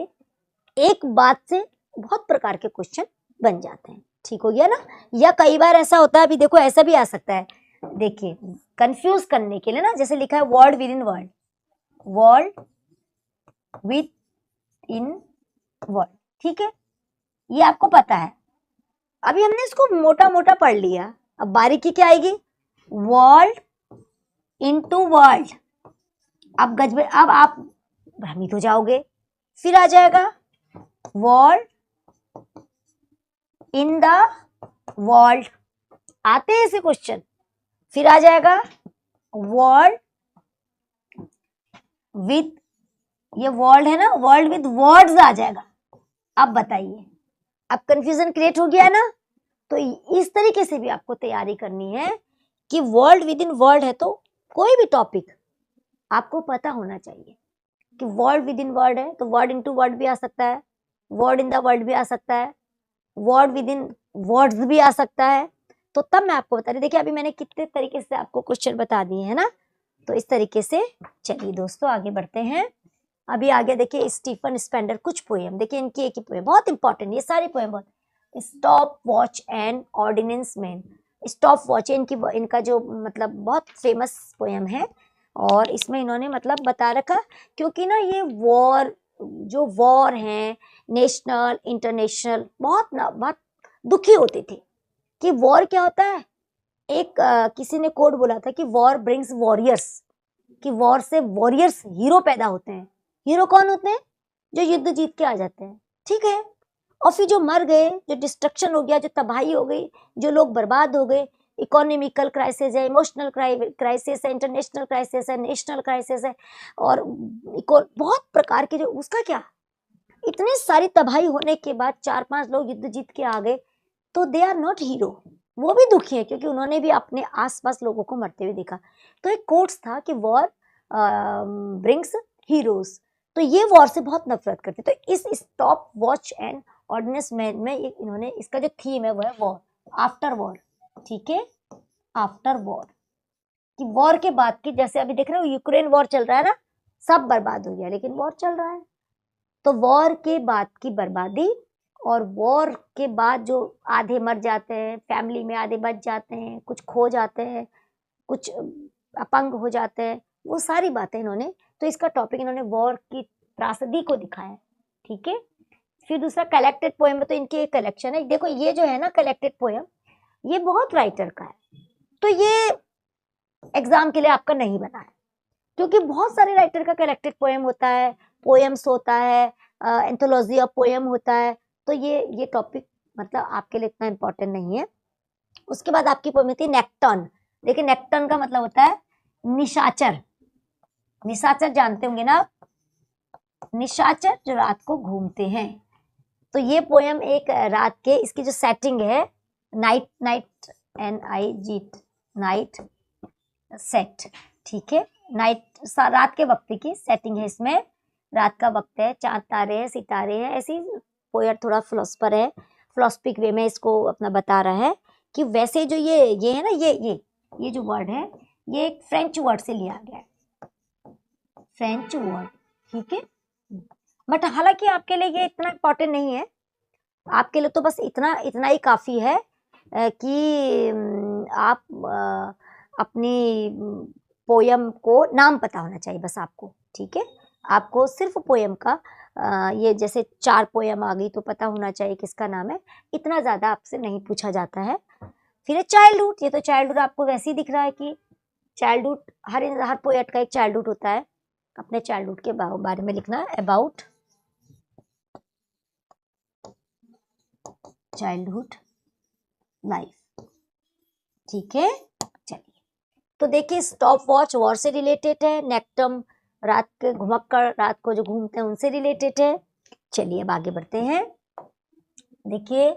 एक बात से बहुत प्रकार के क्वेश्चन बन जाते हैं। ठीक हो गया ना? या कई बार ऐसा होता है, अभी देखो ऐसा भी आ सकता है, देखिए कंफ्यूज करने के लिए ना, जैसे लिखा है word within word, word within word, ठीक है, ये आपको पता है। अभी हमने इसको मोटा मोटा पढ़ लिया, अब बारीकी क्या आएगी? World into world. अब आप भ्रमित हो जाओगे। फिर आ जाएगा वर्ल्ड इन द वर्ल्ड, आते हैं ऐसे क्वेश्चन। फिर आ जाएगा वर्ल्ड विद, ये वर्ल्ड है ना, वर्ल्ड विद वर्ड्स आ जाएगा। अब बताइए, अब कंफ्यूजन क्रिएट हो गया है ना? तो इस तरीके से भी आपको तैयारी करनी है कि वर्ल्ड विद इन वर्ल्ड है, तो कोई भी टॉपिक आपको पता होना चाहिए कि वर्ड विद इन वर्ड है, तो वर्ड इनटू वर्ड भी आ सकता है, वर्ड इन द वर्ल्ड भी आ सकता है, वर्ड विद इन वर्ड्स भी आ सकता है। तो तब मैं आपको बता रही, देखिए अभी मैंने कितने तरीके से आपको क्वेश्चन बता दिए है ना। तो इस तरीके से चलिए दोस्तों आगे बढ़ते हैं। अभी आगे देखिए स्टीफन स्पेंडर, कुछ पोएम देखिए, इनकी एक ही पोएम बहुत इंपॉर्टेंट, ये सारी पोएम बहुत। Stopwatch and ordnance map, stopwatch इनका जो मतलब बहुत फेमस पोएम है, और इसमें इन्होंने मतलब बता रखा, क्योंकि ना ये जो वॉर हैं नेशनल इंटरनेशनल, बहुत दुखी होते थे कि वॉर क्या होता है। एक किसी ने कोड बोला था कि वॉर ब्रिंग्स वॉरियर्स, कि वॉर से वॉरियर्स, हीरो पैदा होते हैं। हीरो कौन होते हैं? जो युद्ध जीत के आ जाते हैं, ठीक है। और फिर जो मर गए, जो डिस्ट्रक्शन हो गया, जो तबाही हो गई, जो लोग बर्बाद हो गए, इकोनॉमिकल क्राइसिस है, इमोशनल क्राइसिस है, इंटरनेशनल क्राइसिस है, नेशनल क्राइसिस है, और बहुत प्रकार के जो उसका क्या, इतनी सारी तबाही होने के बाद 4-5 लोग युद्ध जीत के आ गए, तो दे आर नॉट हीरो, वो भी दुखी है, क्योंकि उन्होंने भी अपने आसपास लोगों को मरते हुए देखा। तो एक कोट्स था कि वॉर ब्रिंग्स हीरोज, तो ये वॉर से बहुत नफरत करते। तो इस stopwatch and ordnance map में इन्होंने, इसका जो थीम है वो है वॉर, आफ्टर वॉर, ठीक है, आफ्टर वॉर, कि वॉर के बाद की, जैसे अभी देख रहे हो यूक्रेन वॉर चल रहा है ना, सब बर्बाद हो गया, लेकिन वॉर चल रहा है। तो वॉर के बाद की बर्बादी, और वॉर के बाद जो आधे मर जाते हैं, फैमिली में आधे बच जाते हैं, कुछ खो जाते हैं, कुछ अपंग हो जाते हैं, वो सारी बातें इन्होंने, तो इसका टॉपिक इन्होंने वॉर की त्रासदी को दिखाया, ठीक है। फिर दूसरा कलेक्टेड पोएम है, तो इनकी एक कलेक्शन है। देखो ये जो है ना कलेक्टेड पोएम, ये बहुत राइटर का है। तो ये एग्जाम के लिए आपका नहीं बना है, क्योंकि बहुत सारे राइटर का कलेक्टेड पोएम होता है, पोएम्स होता है, एंथोलॉजी ऑफ पोएम होता है। तो ये टॉपिक मतलब आपके लिए इतना इंपॉर्टेंट नहीं है। उसके बाद आपकी पोएम होती है नेक्टर्न। देखिए नेक्टर्न का मतलब होता है निशाचर। निशाचर जानते होंगे ना, निशाचर जो रात को घूमते हैं। तो ये पोएम एक रात के, इसकी जो सेटिंग है night, night NIG night set, ठीक है, नाइट रात के वक्त की सेटिंग है इसमें। रात का वक्त है, चांद तारे हैं, सितारे हैं, ऐसी पोएट थोड़ा फिलोसफर है, फिलोसफिक वे में इसको अपना बता रहा है कि वैसे जो ये है ना, ये जो वर्ड है ये एक फ्रेंच वर्ड से लिया गया है, फ्रेंच वर्ड, ठीक है। बट हालांकि आपके लिए ये इतना इम्पोर्टेंट नहीं है, आपके लिए तो बस इतना ही काफी है कि आप अपनी पोयम को नाम पता होना चाहिए बस आपको, ठीक है। आपको सिर्फ पोयम का ये जैसे 4 पोयम आ गई तो पता होना चाहिए किसका नाम है, इतना ज्यादा आपसे नहीं पूछा जाता है। फिर चाइल्डहुड, ये तो चाइल्डहुड आपको वैसे ही दिख रहा है कि चाइल्डहुड हर पोएट का एक चाइल्डहुड होता है। अपने चाइल्डहुड के बारे में लिखना, अबाउट चाइल्डहुड लाइफ, ठीक है। चलिए, तो देखिए स्टॉप वॉच वॉर से रिलेटेड है, नेक्टम रात के घुमक्कड़ रात को जो घूमते हैं उनसे रिलेटेड है। चलिए अब आगे बढ़ते हैं। देखिए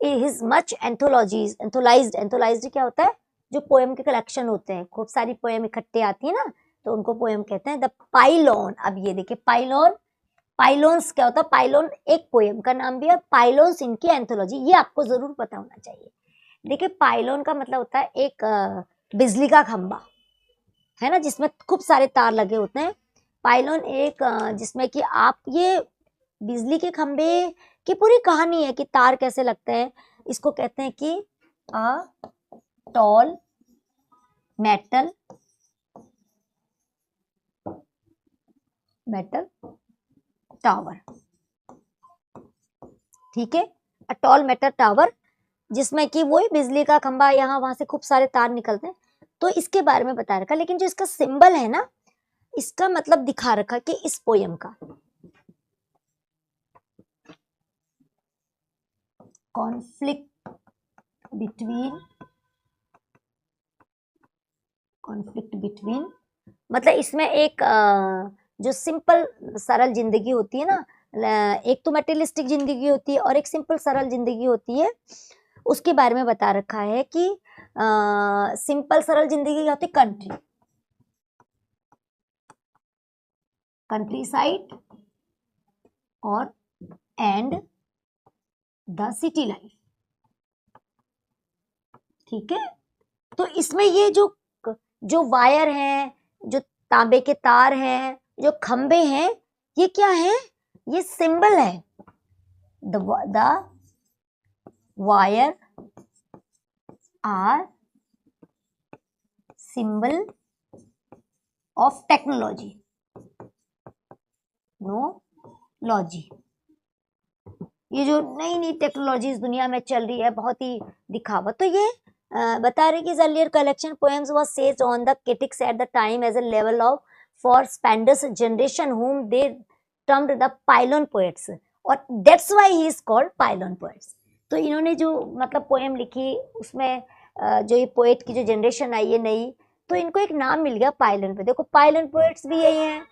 हिज मच एंथोलॉजीज, एंथोलाइज्ड क्या होता है, जो पोएम के कलेक्शन होते हैं, खूब सारी पोएम इकट्ठे आती है ना, तो उनको पोएम कहते हैं। द पाइलोन, अब ये देखिए पाइलोन, पाइलोन्स क्या होता है, पाइलोन एक पोएम का नाम भी है, पाइलोन्स इनकी एंथोलॉजी, ये आपको जरूर पता होना चाहिए। देखिए पाइलोन का मतलब होता है एक बिजली का खंबा, है ना, जिसमें खूब सारे तार लगे होते हैं। पाइलोन एक जिसमें कि आप ये बिजली के खंबे की पूरी कहानी है कि तार कैसे लगते हैं, इसको कहते हैं कि अ टॉल मेटल टावर, ठीक है, अ टॉल मेटल टावर, जिसमें कि वही बिजली का खंबा, यहाँ वहां से खूब सारे तार निकलते हैं। तो इसके बारे में बता रखा, लेकिन जो इसका सिंबल है ना, इसका मतलब दिखा रखा कि इस पोयम का कॉन्फ्लिक्ट बिटवीन, मतलब इसमें एक जो सिंपल सरल जिंदगी होती है ना, एक तो मटेरियलिस्टिक जिंदगी होती है और एक सिंपल सरल जिंदगी होती है, उसके बारे में बता रखा है कि सिंपल सरल जिंदगी क्या होती है, कंट्री साइड और एंड द सिटी लाइफ, ठीक है। तो इसमें ये जो वायर हैं, जो तांबे के तार हैं, जो खंबे हैं, ये क्या है, ये सिंबल है। The wire are symbol of technology, ये जो नई नई टेक्नोलॉजीज दुनिया में चल रही है, बहुत ही दिखावा। तो ये बता रहे कि earlier collection poems was seized on the critics at the time as a level of for Spender's generation whom they termed the pylon poets, और that's why he is called pylon poets. तो इन्होंने जो मतलब poem लिखी, उसमें जो ये poet की जो जनरेशन आई है नई, तो इनको एक नाम मिल गया पाइलोन पे। देखो पाइलोन पोएट्स भी यही हैं,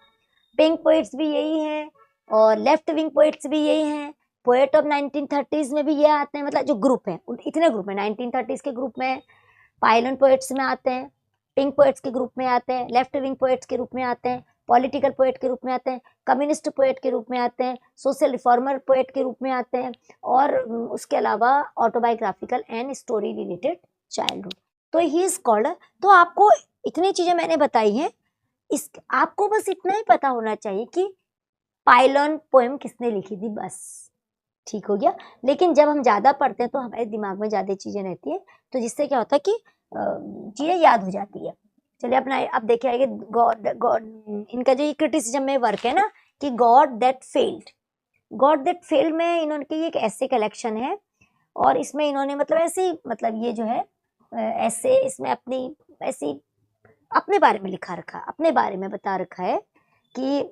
पिंक पोएट्स भी यही हैं, और लेफ्ट विंग पोएट्स भी यही हैं, पोएट ऑफ 1930s में भी ये आते हैं, मतलब जो ग्रुप है, इतने ग्रुप है 1930s के ग्रुप में, पाइलोन पोएट्स में आते हैं, पिंक पोएट्स के ग्रुप में आते हैं, लेफ्ट विंग पोएट्स के रूप में आते हैं, पॉलिटिकल पोएट के रूप में आते हैं, कम्युनिस्ट पोएट के रूप में आते हैं, सोशल रिफॉर्मर पोएट के रूप में आते हैं, और उसके अलावा autobiographical and story related childhood. तो ही इज कॉल्ड। तो आपको इतनी चीजें मैंने बताई हैं, इस आपको बस इतना ही पता होना चाहिए कि पाइलोन पोएम किसने लिखी थी, बस ठीक हो गया। लेकिन जब हम ज्यादा पढ़ते हैं तो हमारे दिमाग में ज्यादा चीजें रहती है, तो जिससे क्या होता है कि चीजें याद हो जाती है। चलिए अपना अब देखिए आगे, गॉड इनका जो क्रिटिसिज्म में वर्क है ना, कि गॉड दैट फेल्ड में इन्होंने की एक ऐसे कलेक्शन है, और इसमें इन्होंने मतलब ऐसे ही मतलब ये जो है ऐसे इसमें अपनी ऐसी अपने बारे में लिखा रखा, अपने बारे में बता रखा है कि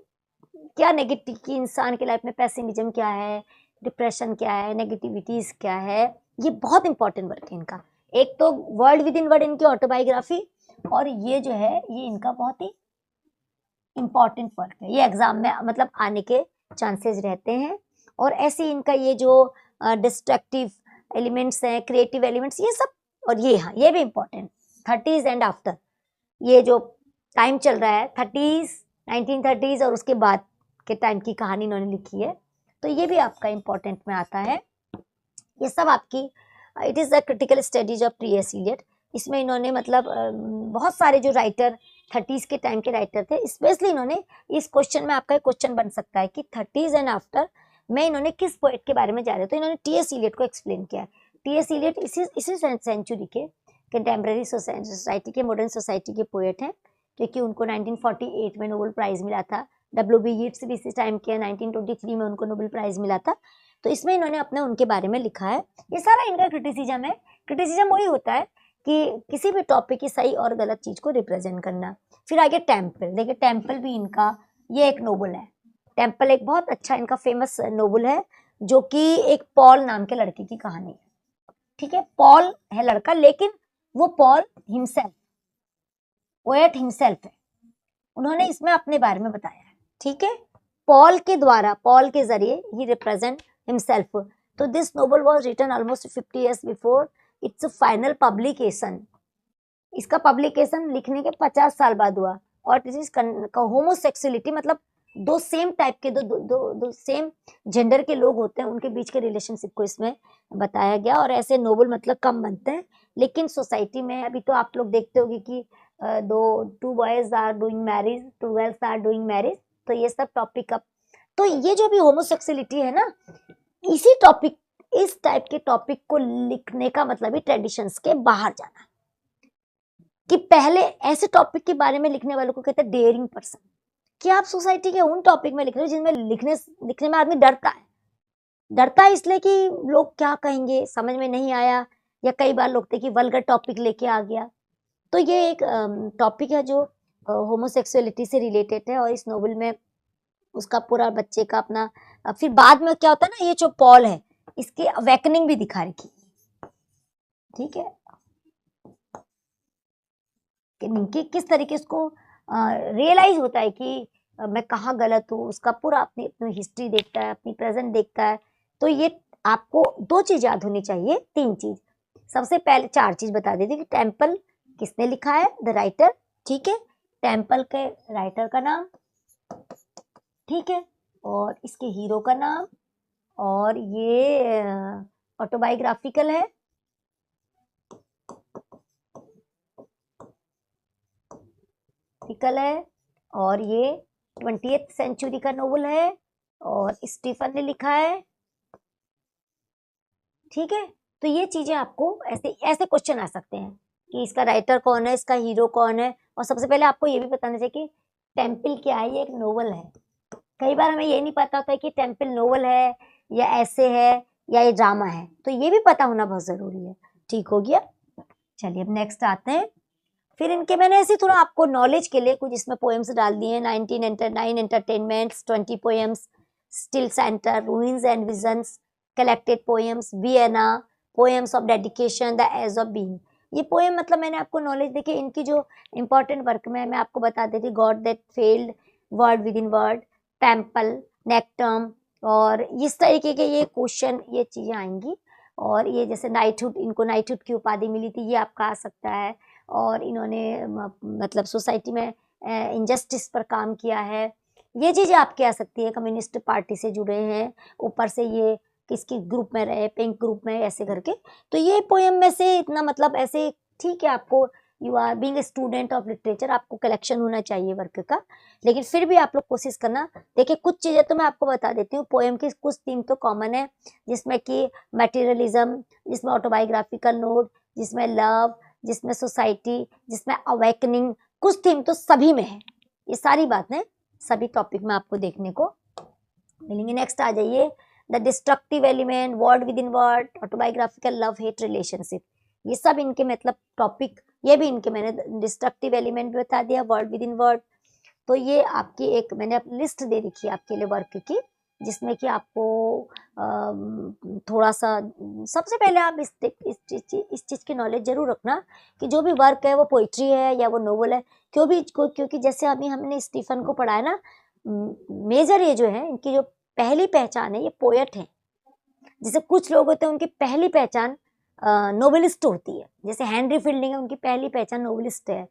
क्या नेगेटिव की इंसान की लाइफ में पेसिमिज्म क्या है, डिप्रेशन क्या है, नेगेटिविटीज क्या है। ये बहुत इंपॉर्टेंट वर्क है इनका। एक तो वर्ड विद इन वर्ड इनकी ऑटोबायोग्राफी, और ये जो है ये इनका बहुत ही इंपॉर्टेंट वर्क है। ये एग्जाम में मतलब आने के चांसेस रहते हैं। और ऐसे इनका ये जो डिस्ट्रक्टिव एलिमेंट्स हैं, क्रिएटिव एलिमेंट्स, ये सब, और ये हाँ ये भी इंपॉर्टेंट 30s एंड आफ्टर, ये जो टाइम चल रहा है 30s 1930s और उसके बाद के टाइम की कहानी इन्होंने लिखी है, तो ये भी आपका इंपॉर्टेंट में आता है। ये सब आपकी it is the critical studies of T S. Eliot. इसमें इन्होंने मतलब बहुत सारे जो राइटर 30s के टाइम के राइटर थे, स्पेशली इन्होंने इस क्वेश्चन में आपका एक क्वेश्चन बन सकता है कि 30s एंड आफ्टर में इन्होंने किस पोएट के बारे में जाना, तो इन्होंने टी.एस. इलियट को एक्सप्लेन किया है। टी.एस. इलियट इसी सेंचुरी के कंटेम्प्रेरी सोसाइटी के, मॉडर्न सोसाइटी के पोएट हैं, क्योंकि उनको 1948 में नोबेल प्राइज़ मिला था। W.B. यीट्स भी इसी टाइम के 1923 में उनको नोबेल प्राइज़ मिला था। तो इसमें इन्होंने अपने उनके बारे में लिखा है। ये सारा इनका क्रिटिसिज्म है। क्रिटिसिज्म वही होता है कि किसी भी टॉपिक की सही और गलत चीज़ को रिप्रेजेंट करना। फिर आगे टेम्पल, देखिए टेम्पल भी इनका ये एक नोबल है। टेम्पल एक बहुत अच्छा इनका फेमस नोबल है, जो कि एक पॉल नाम के लड़के की कहानी है। ठीक है, पॉल है लड़का, लेकिन वो पॉल हिमसेल्फ, पोएट हिमसेल्फ है। उन्होंने इसमें अपने बारे में बताया है। ठीक है, पॉल के द्वारा, पॉल के जरिए ही रिप्रेजेंट हिमसेल्फ। तो this novel was written almost 50 years before its final publication. इसका पब्लिकेशन लिखने के 50 साल बाद हुआ। और इट इज होमोसेक्सुअलिटी, मतलब दो सेम टाइप के दो सेम जेंडर के लोग होते हैं, उनके बीच के रिलेशनशिप को इसमें बताया गया। और ऐसे नोबल मतलब कम बनते हैं, लेकिन सोसाइटी में अभी तो आप लोग देखते होंगे कि two boys are doing marriage, two girls are doing marriage, तो ये सब टॉपिक अब, तो ये जो भी होमोसेक्सुअलिटी है ना, इसी टॉपिक, इस टाइप के टॉपिक को लिखने का मतलब ही ट्रेडिशंस के बाहर जाना। कि पहले ऐसे टॉपिक के बारे में लिखने वालों को कहते हैं डेयरिंग पर्सन, कि आप सोसाइटी के उन टॉपिक में लिख रहे हो जिनमें लिखने में आदमी डरता है। डरता है इसलिए कि लोग क्या कहेंगे, समझ में नहीं आया, या कई बार लोग थे कि वल्गर टॉपिक लेके आ गया। तो ये एक टॉपिक है जो होमोसेक्सुअलिटी से रिलेटेड है, और इस नोवेल में उसका पूरा बच्चे का अपना फिर बाद में क्या होता है ना, ये जो पॉल है इसकी अवेकनिंग भी दिखा रखी। ठीक है, कि किस तरीके से उसको रियलाइज होता है कि मैं कहाँ गलत हूँ, उसका पूरा अपनी अपनी हिस्ट्री देखता है, अपनी प्रेजेंट देखता है। तो ये आपको 2 चीज याद होनी चाहिए, 3 चीज। सबसे पहले 4 चीज बता देती कि टेम्पल किसने लिखा है, द राइटर। ठीक है, टेम्पल के राइटर का नाम, ठीक है, और इसके हीरो का नाम, और ये ऑटोबायोग्राफिकल है, है, और ये 20th सेंचुरी का नोवेल है, और स्टीफन ने लिखा है। ठीक है, तो ये चीजें आपको ऐसे ऐसे क्वेश्चन आ सकते हैं कि इसका राइटर कौन है, इसका हीरो कौन है। और सबसे पहले आपको ये भी बताना चाहिए कि टेम्पल क्या है, ये एक नोवेल है। कई बार हमें ये नहीं पता होता है कि टेम्पल नोवेल है या ऐसे है या ये ड्रामा है, तो ये भी पता होना बहुत जरूरी है। ठीक हो गया, चलिए अब नेक्स्ट आते हैं। फिर इनके मैंने ऐसे थोड़ा आपको नॉलेज के लिए कुछ इसमें पोएम्स डाल दिए हैं। 9 entertainments, 20 poems, still centre, ruins and visions, collected poems, Vienna, poems of dedication, the age of being. ये पोएम मतलब मैंने आपको नॉलेज देखिए इनकी जो इंपॉर्टेंट वर्क में मैं आपको बता देती, god that failed, world within world, temple, नेक्टम, और इस तरीके के ये क्वेश्चन, ये चीजें आएंगी। और ये जैसे नाइटहुड, इनको नाइटहुड की उपाधि मिली थी, ये आपका आ सकता है। और इन्होंने मतलब सोसाइटी में इनजस्टिस पर काम किया है, ये चीज़ें आपके आ सकती है। कम्युनिस्ट पार्टी से जुड़े हैं, ऊपर से ये किसकी ग्रुप में रहे, पिंक ग्रुप में, ऐसे करके। तो ये पोएम में से इतना मतलब ऐसे ठीक है, आपको you are being a student of literature, आपको कलेक्शन होना चाहिए वर्क का, लेकिन फिर भी आप लोग कोशिश करना। देखिए कुछ चीज़ें तो मैं आपको बता देती हूँ, पोएम की कुछ थीम तो कॉमन है, जिसमें कि मटेरियलिज्म, जिसमें ऑटोबायोग्राफिकल नोट, जिसमें लव, जिसमें सोसाइटी, जिसमें अवेकनिंग, कुछ थीम तो सभी में है। ये सारी बातें सभी टॉपिक में आपको देखने को मिलेंगी। नेक्स्ट आ जाइए, the destructive element, word within word, autobiographical, love hate relationship, ये सब इनके मतलब टॉपिक, ये भी इनके मैंने डिस्ट्रक्टिव एलिमेंट बता दिया, वर्ड विद इन वर्ड। तो ये आपकी एक मैंने लिस्ट दे रखी है आपके लिए वर्क की, जिसमें कि आपको थोड़ा सा सबसे पहले आप इस चीज़ की नॉलेज जरूर रखना कि जो भी वर्क है वो पोइट्री है या वो नोवेल है, क्योंकि जैसे अभी हमने स्टीफन को पढ़ा है ना, मेजर ये जो है इनकी जो पहली पहचान है ये पोएट है। जैसे कुछ लोग होते हैं उनकी पहली पहचान नोवेलिस्ट होती है, जैसे हेनरी फील्डिंग है उनकी पहली पहचान नोवेलिस्ट है,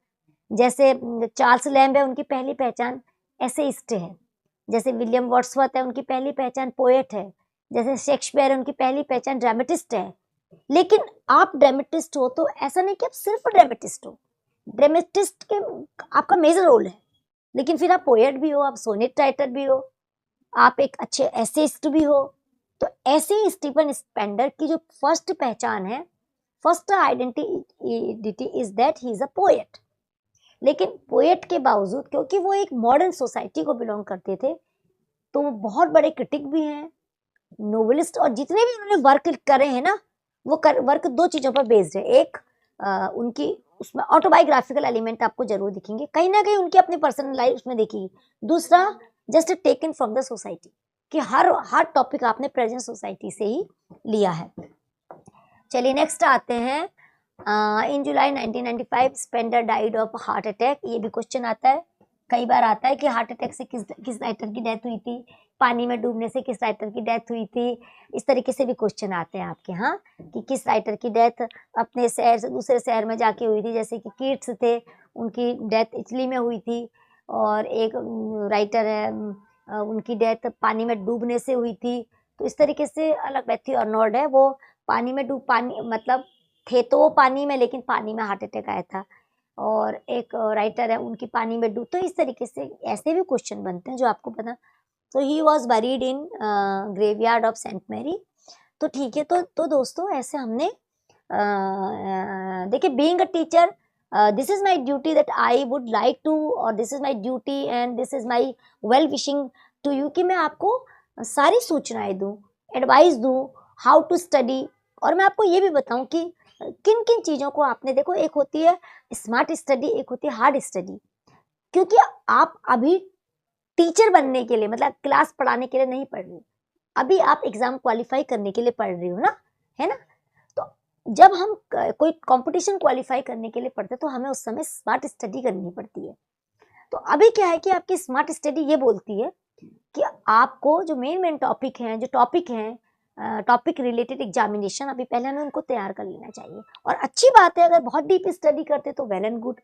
जैसे चार्ल्स लैम्ब है उनकी पहली पहचान एसेइस्ट है, जैसे विलियम वर्ड्सवर्थ है उनकी पहली पहचान पोएट है, जैसे शेक्सपियर है उनकी पहली पहचान ड्रामेटिस्ट है। लेकिन आप ड्रामेटिस्ट हो तो ऐसा नहीं कि आप सिर्फ ड्रामेटिस्ट हो, ड्रामेटिस्ट के आपका मेजर रोल है, लेकिन फिर आप पोएट भी हो, आप सोनेट राइटर भी हो, आप एक अच्छे एसेइस्ट भी हो। तो ऐसे ही स्टीफन स्पेंडर की जो फर्स्ट पहचान है, first identity is that he is a poet. लेकिन पोएट के बावजूद क्योंकि वो एक मॉडर्न सोसाइटी को बिलोंग करते थे, तो वो बहुत बड़े क्रिटिक भी हैं, नोवेलिस्ट, और जितने भी उन्होंने वर्क करे हैं ना, वो वर्क दो चीज़ों पर बेस्ड है। एक उनकी उसमें ऑटोबायोग्राफिकल एलिमेंट आपको जरूर दिखेंगे, कहीं ना कहीं उनकी अपनी पर्सनल लाइफ उसमें दिखेगी। दूसरा, just taken from the society, कि हर टॉपिक आपने प्रेजेंट सोसाइटी से ही लिया है। चलिए नेक्स्ट आते हैं। In July 1995 Spender died of heart attack. ये भी क्वेश्चन आता है, कई बार आता है कि हार्ट अटैक से किस राइटर की डेथ हुई थी, पानी में डूबने से किस राइटर की डेथ हुई थी, इस तरीके से भी क्वेश्चन आते हैं आपके यहाँ कि किस राइटर की डेथ अपने शहर से दूसरे शहर में जाके हुई थी। जैसे कि कीट्स थे, उनकी डेथ इटली में हुई थी, और एक राइटर है उनकी डेथ पानी में डूबने से हुई थी। तो इस तरीके से अलग मैथ्यू अर्नोल्ड है, वो पानी मतलब थे तो वो पानी में, लेकिन पानी में हार्ट अटैक आया था। और एक राइटर है उनकी पानी में डूब, तो इस तरीके से ऐसे भी क्वेश्चन बनते हैं जो आपको पता। तो he was buried in graveyard of Saint Mary. तो ठीक है, तो दोस्तों ऐसे हमने देखिए, being a teacher, this is my duty that I would like to, और this is my duty and this is my well wishing to you, कि मैं आपको सारी सूचनाएं दूं, एडवाइस दूं हाउ टू स्टडी। और मैं आपको ये भी बताऊं कि किन किन चीज़ों को आपने, देखो एक होती है स्मार्ट स्टडी, एक होती है हार्ड स्टडी। क्योंकि आप अभी टीचर बनने के लिए, मतलब क्लास पढ़ाने के लिए नहीं पढ़ रहे हो, अभी आप एग्जाम क्वालिफाई करने के लिए पढ़ रहे हो ना, है ना। तो जब हम कोई कंपटीशन क्वालिफाई करने के लिए पढ़ते तो हमें उस समय स्मार्ट स्टडी करनी पड़ती है। तो अभी क्या है कि आपकी स्मार्ट स्टडी ये बोलती है कि आपको जो मेन टॉपिक हैं, टॉपिक रिलेटेड एग्जामिनेशन, अभी पहले हमें उनको तैयार कर लेना चाहिए। और अच्छी बात है, अगर बहुत डीप स्टडी करते तो वेल एंड गुड।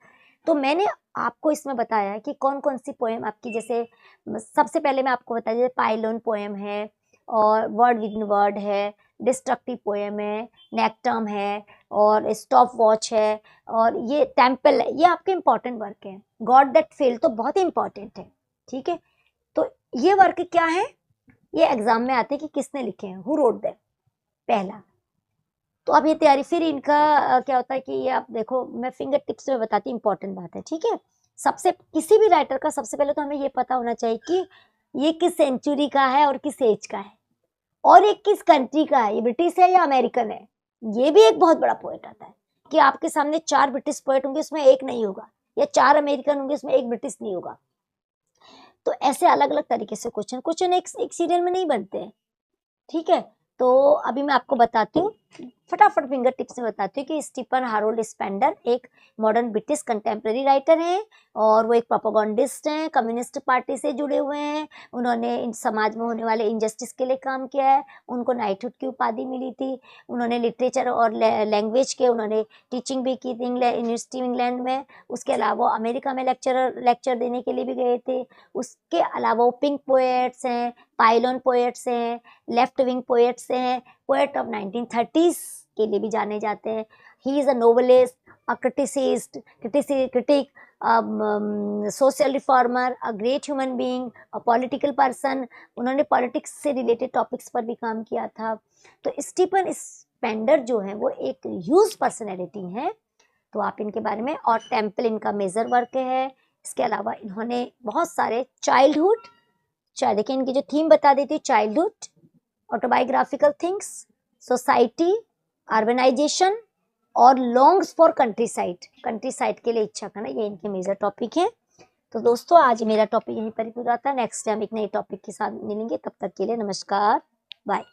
तो मैंने आपको इसमें बताया कि कौन कौन सी पोएम आपकी, जैसे सबसे पहले मैं आपको बताया जैसे पाइलोन पोएम है, और वर्ड विद इन वर्ड है, डिस्ट्रक्टिव पोएम है, नेक्टम है, और स्टॉप वॉच है, और ये टेम्पल है, ये आपके इंपॉर्टेंट वर्क है। गॉड दैट फेल तो बहुत ही इंपॉर्टेंट है, ठीक है। तो ये वर्क क्या है, ये एग्जाम में आते हैं कि किसने लिखे हैं, हु रोट देम, पहला। तो अब ये तैयारी, फिर इनका क्या होता है कि ये आप देखो, मैं फिंगर टिप्स में बताती हूँ, इंपॉर्टेंट बात है, ठीक है। सबसे किसी भी राइटर का सबसे पहले तो हमें ये पता होना चाहिए कि ये किस सेंचुरी का है और किस एज का है, और एक किस कंट्री का है, ये ब्रिटिश है या अमेरिकन है। ये भी एक बहुत बड़ा पॉइंट आता है कि आपके सामने 4 ब्रिटिश पोएट होंगे, उसमें एक नहीं होगा, या 4 अमेरिकन होंगे, उसमें एक ब्रिटिश नहीं होगा। तो ऐसे अलग अलग तरीके से क्वेश्चन एक सीरियल में नहीं बनते हैं, ठीक है। तो अभी मैं आपको बताती हूँ, फटाफट फिंगर टिप्स में बताती हूँ कि स्टीफन हारोल्ड स्पेंडर एक मॉडर्न ब्रिटिश कंटेम्प्रेरी राइटर हैं, और वो एक प्रोपेगेंडिस्ट हैं, कम्युनिस्ट पार्टी से जुड़े हुए हैं। उन्होंने इन समाज में होने वाले इनजस्टिस के लिए काम किया है, उनको नाइटहुड की उपाधि मिली थी। उन्होंने लिटरेचर और लैंग्वेज के उन्होंने टीचिंग भी की थी यूनिवर्सिटी इंग्लैंड में। उसके अलावा अमेरिका में लेक्चर देने के लिए भी गए थे। उसके अलावा वो पिंक पोएट्स हैं, पाइलोन पोएट्स हैं, लेफ्ट विंग पोएट्स हैं, पोएट ऑफ 1930s के लिए भी जाने जाते हैं। ही is a novelist, a critic, social reformer, a great human being, a political person. उन्होंने पॉलिटिक्स से रिलेटेड टॉपिक्स पर भी काम किया था। तो स्टीफन स्पेंडर जो है वो एक ह्यूज पर्सनैलिटी है, तो आप इनके बारे में, और टेम्पल इनका मेजर वर्क है। इसके अलावा इन्होंने बहुत सारे चाइल्डहुड, देखिए इनकी जो थीम बता देती है, childhood, autobiographical things, society, urbanization और longs for countryside, countryside के लिए इच्छा करना, ये इनके मेजर टॉपिक है। तो दोस्तों आज मेरा टॉपिक यहीं पर ही पूरा था। नेक्स्ट टाइम एक नए टॉपिक के साथ मिलेंगे, तब तक के लिए नमस्कार, बाय।